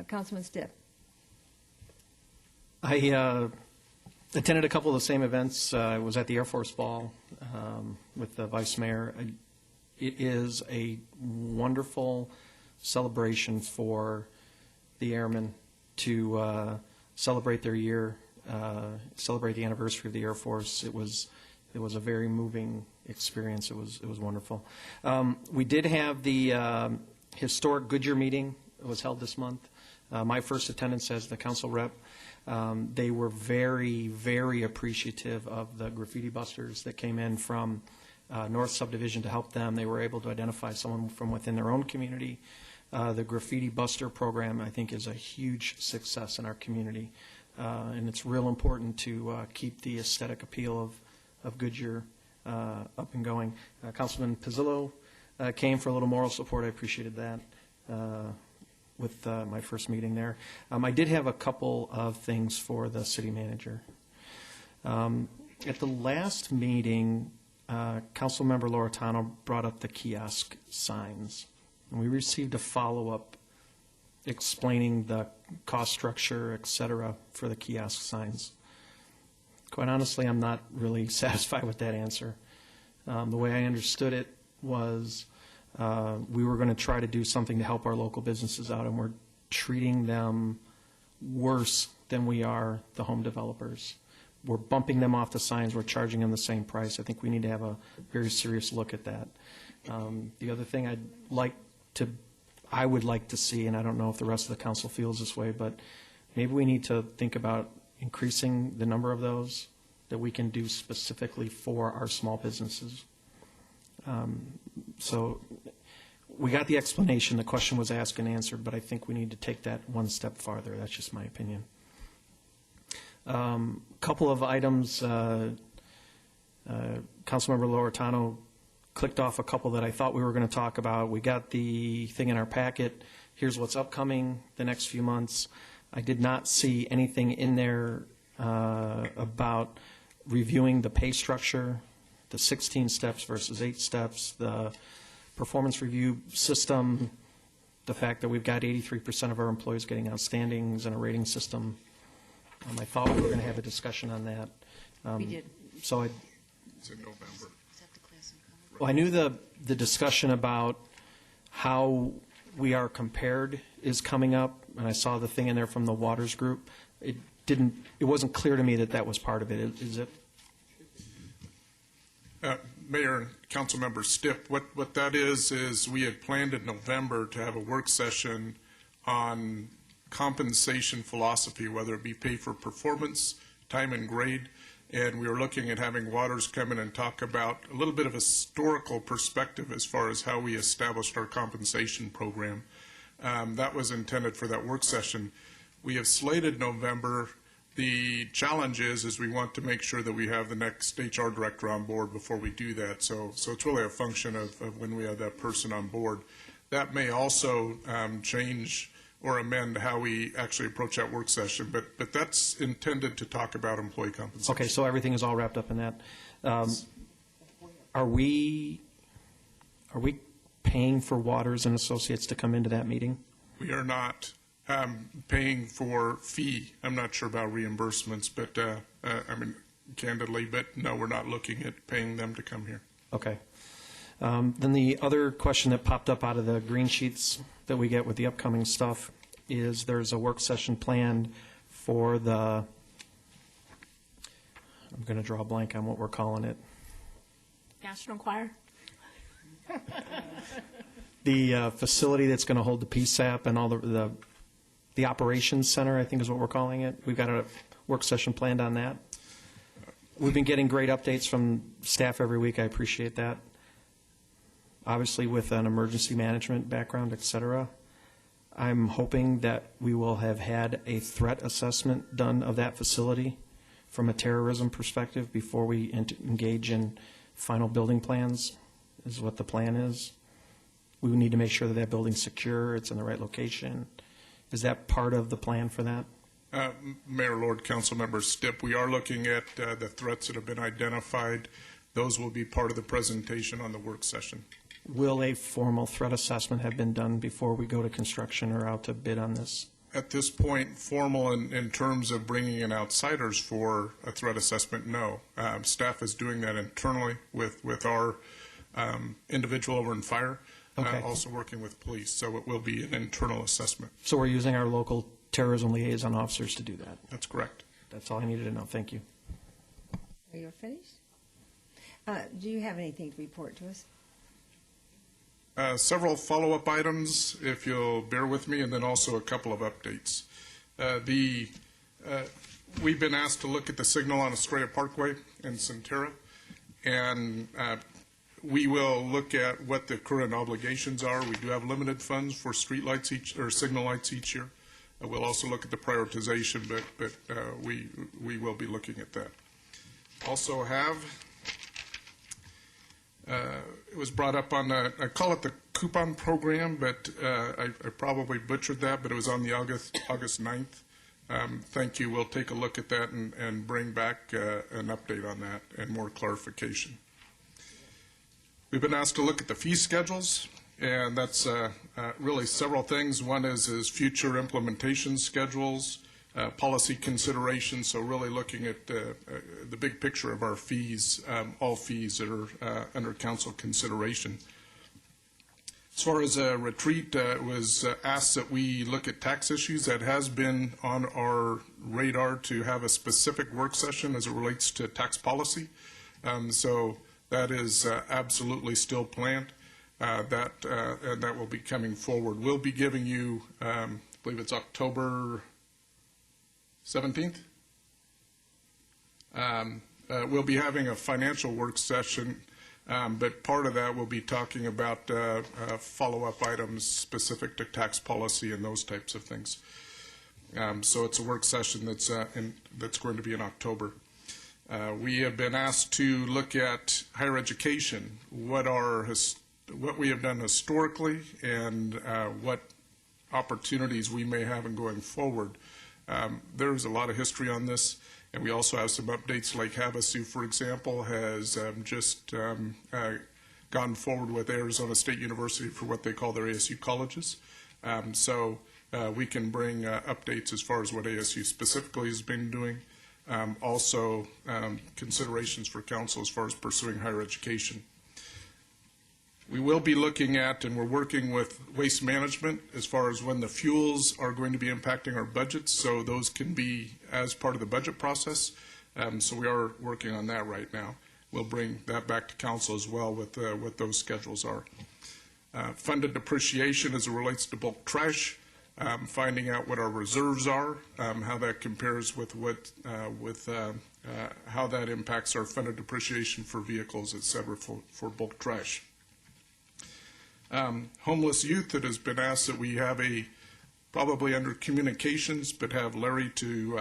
Councilman Stipp.
I attended a couple of the same events. I was at the Air Force Ball with the Vice Mayor. It is a wonderful celebration for the airmen to celebrate their year, celebrate the anniversary of the Air Force. It was a very moving experience. It was wonderful. We did have the historic Goodyear meeting. It was held this month. My first attendance as the council rep. They were very, very appreciative of the graffiti busters that came in from North Subdivision to help them. They were able to identify someone from within their own community. The graffiti buster program, I think, is a huge success in our community, and it's real important to keep the aesthetic appeal of Goodyear up and going. Councilman Pizzillo came for a little moral support. I appreciated that with my first meeting there. I did have a couple of things for the city manager. At the last meeting, Councilmember Loretano brought up the kiosk signs. And we received a follow-up explaining the cost structure, et cetera, for the kiosk signs. Quite honestly, I'm not really satisfied with that answer. The way I understood it was we were going to try to do something to help our local businesses out, and we're treating them worse than we are the home developers. We're bumping them off the signs. We're charging them the same price. I think we need to have a very serious look at that. The other thing I would like to see, and I don't know if the rest of the council feels this way, but maybe we need to think about increasing the number of those that we can do specifically for our small businesses. So we got the explanation. The question was asked and answered, but I think we need to take that one step farther. That's just my opinion. Couple of items. Councilmember Loretano clicked off a couple that I thought we were going to talk about. We got the thing in our packet. Here's what's upcoming the next few months. I did not see anything in there about reviewing the pay structure, the 16 steps versus 8 steps, the performance review system, the fact that we've got 83% of our employees getting outstandings and a rating system. I thought we were going to have a discussion on that.
We did.
So
It's in November.
Well, I knew the discussion about how we are compared is coming up, and I saw the thing in there from the Waters Group. It wasn't clear to me that that was part of it. Is it?
Mayor and Councilmember Stipp, what that is we had planned in November to have a work session on compensation philosophy, whether it be pay for performance, time and grade, and we were looking at having Waters come in and talk about a little bit of a historical perspective as far as how we established our compensation program. That was intended for that work session. We have slated November. The challenge is we want to make sure that we have the next HR director on board before we do that. So it's really a function of when we have that person on board. That may also change or amend how we actually approach that work session, but that's intended to talk about employee compensation.
Okay, so everything is all wrapped up in that. Are we paying for Waters and Associates to come into that meeting?
We are not paying for fee. I'm not sure about reimbursements, but I mean, candidly, but no, we're not looking at paying them to come here.
Okay. Then the other question that popped up out of the green sheets that we get with the upcoming stuff is there's a work session planned for the, I'm going to draw a blank on what we're calling it.
National Choir?
The facility that's going to hold the PSAP and all the operations center, I think is what we're calling it. We've got a work session planned on that. We've been getting great updates from staff every week. I appreciate that. Obviously, with an emergency management background, et cetera, I'm hoping that we will have had a threat assessment done of that facility from a terrorism perspective before we engage in final building plans, is what the plan is. We need to make sure that that building's secure, it's in the right location. Is that part of the plan for that?
Mayor, Lord, Council Member Stipp, we are looking at the threats that have been identified. Those will be part of the presentation on the work session.
Will a formal threat assessment have been done before we go to construction or out to bid on this?
At this point, formal in terms of bringing in outsiders for a threat assessment, no. Staff is doing that internally with our individual over in fire,
okay.
Also working with police, so it will be an internal assessment.
So we're using our local terrorism liaison officers to do that?
That's correct.
That's all I needed to know. Thank you.
Are you finished? Do you have anything to report to us?
Several follow-up items, if you'll bear with me, and then also a couple of updates. We've been asked to look at the signal on Estrella Parkway in Centera, and we will look at what the current obligations are. We do have limited funds for street lights or signal lights each year. We'll also look at the prioritization, but we will be looking at that. Also have. It was brought up on I call it the coupon program, but I probably butchered that, but it was on the August 9th. Thank you. We'll take a look at that and bring back an update on that and more clarification. We've been asked to look at the fee schedules, and that's really several things. One is future implementation schedules, policy considerations, so really looking at the big picture of our fees, all fees that are under council consideration. As far as a retreat, it was asked that we look at tax issues. That has been on our radar to have a specific work session as it relates to tax policy. So that is absolutely still planned. And that will be coming forward. We'll be giving you, I believe it's October 17th. We'll be having a financial work session, but part of that will be talking about follow-up items specific to tax policy and those types of things. So it's a work session that's going to be in October. We have been asked to look at higher education, what we have done historically, and what opportunities we may have in going forward. There's a lot of history on this, and we also have some updates, like Havasu, for example, has just gone forward with Arizona State University for what they call their ASU colleges. So we can bring updates as far as what ASU specifically has been doing. Also considerations for council as far as pursuing higher education. We will be looking at, and we're working with waste management as far as when the fuels are going to be impacting our budgets, so those can be as part of the budget process. So we are working on that right now. We'll bring that back to council as well with what those schedules are. Funded depreciation as it relates to bulk trash, finding out what our reserves are, how that compares with how that impacts our funded depreciation for vehicles, et cetera, for bulk trash. Homeless youth, it has been asked that we have a probably under communications, but have Larry to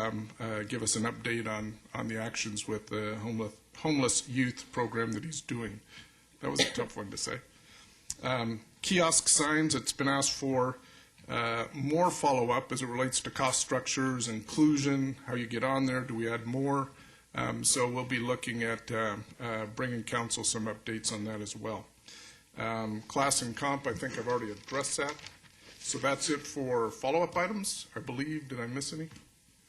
give us an update on the actions with the homeless youth program that he's doing. That was a tough one to say. Kiosk signs, it's been asked for more follow-up as it relates to cost structures, inclusion, how you get on there, do we add more? So we'll be looking at bringing council some updates on that as well. Class and comp, I think I've already addressed that. So that's it for follow-up items, I believe. Did I miss any?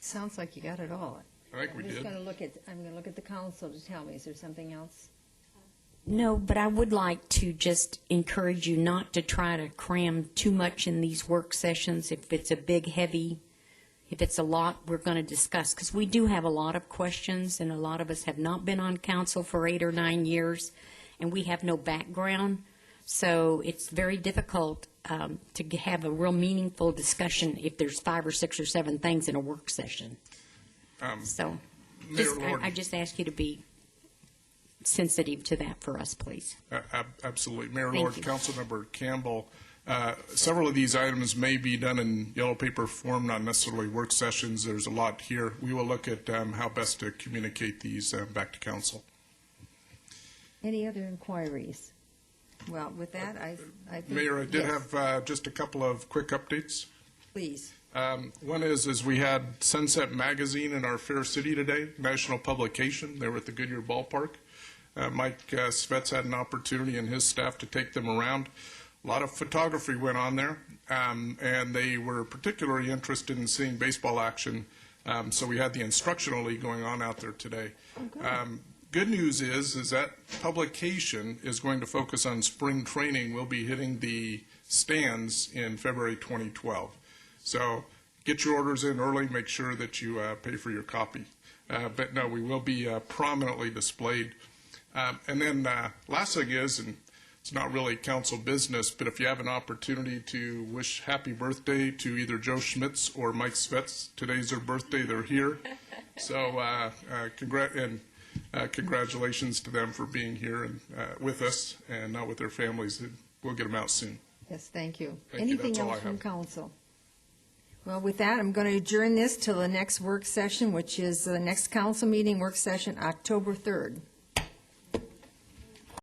Sounds like you got it all.
I think we did.
I'm going to look at the council to tell me, is there something else?
No, but I would like to just encourage you not to try to cram too much in these work sessions. If it's a big, heavy, if it's a lot, we're going to discuss. Because we do have a lot of questions, and a lot of us have not been on council for 8 or 9 years, and we have no background. So it's very difficult to have a real meaningful discussion if there's 5 or 6 or 7 things in a work session. So I just ask you to be sensitive to that for us, please.
Absolutely. Mayor
Thank
Lord,
you.
Councilmember Campbell, several of these items may be done in yellow paper form, not necessarily work sessions. There's a lot here. We will look at how best to communicate these back to council.
Any other inquiries? Well, with that, I think...
Mayor, I did
yes,
have just a couple of quick updates.
Please.
One is we had Sunset Magazine in our fair city today, national publication. They were at the Goodyear Ballpark. Mike Svets had an opportunity and his staff to take them around. A lot of photography went on there, and they were particularly interested in seeing baseball action. So we had the instructional league going on out there today. Good news is that publication is going to focus on spring training. We'll be hitting the stands in February 2012. So get your orders in early. Make sure that you pay for your copy. But no, we will be prominently displayed. And then last thing is, and it's not really council business, but if you have an opportunity to wish happy birthday to either Joe Schmitz or Mike Svets, today's their birthday, they're here. So congratulations to them for being here and with us and not with their families. We'll get them out soon.
Yes, thank you.
Thank you.
Anything
That's all
else
I
from
have.
council? Well, with that, I'm going to adjourn this till the next work session, which is the next council meeting, work session, October 3rd.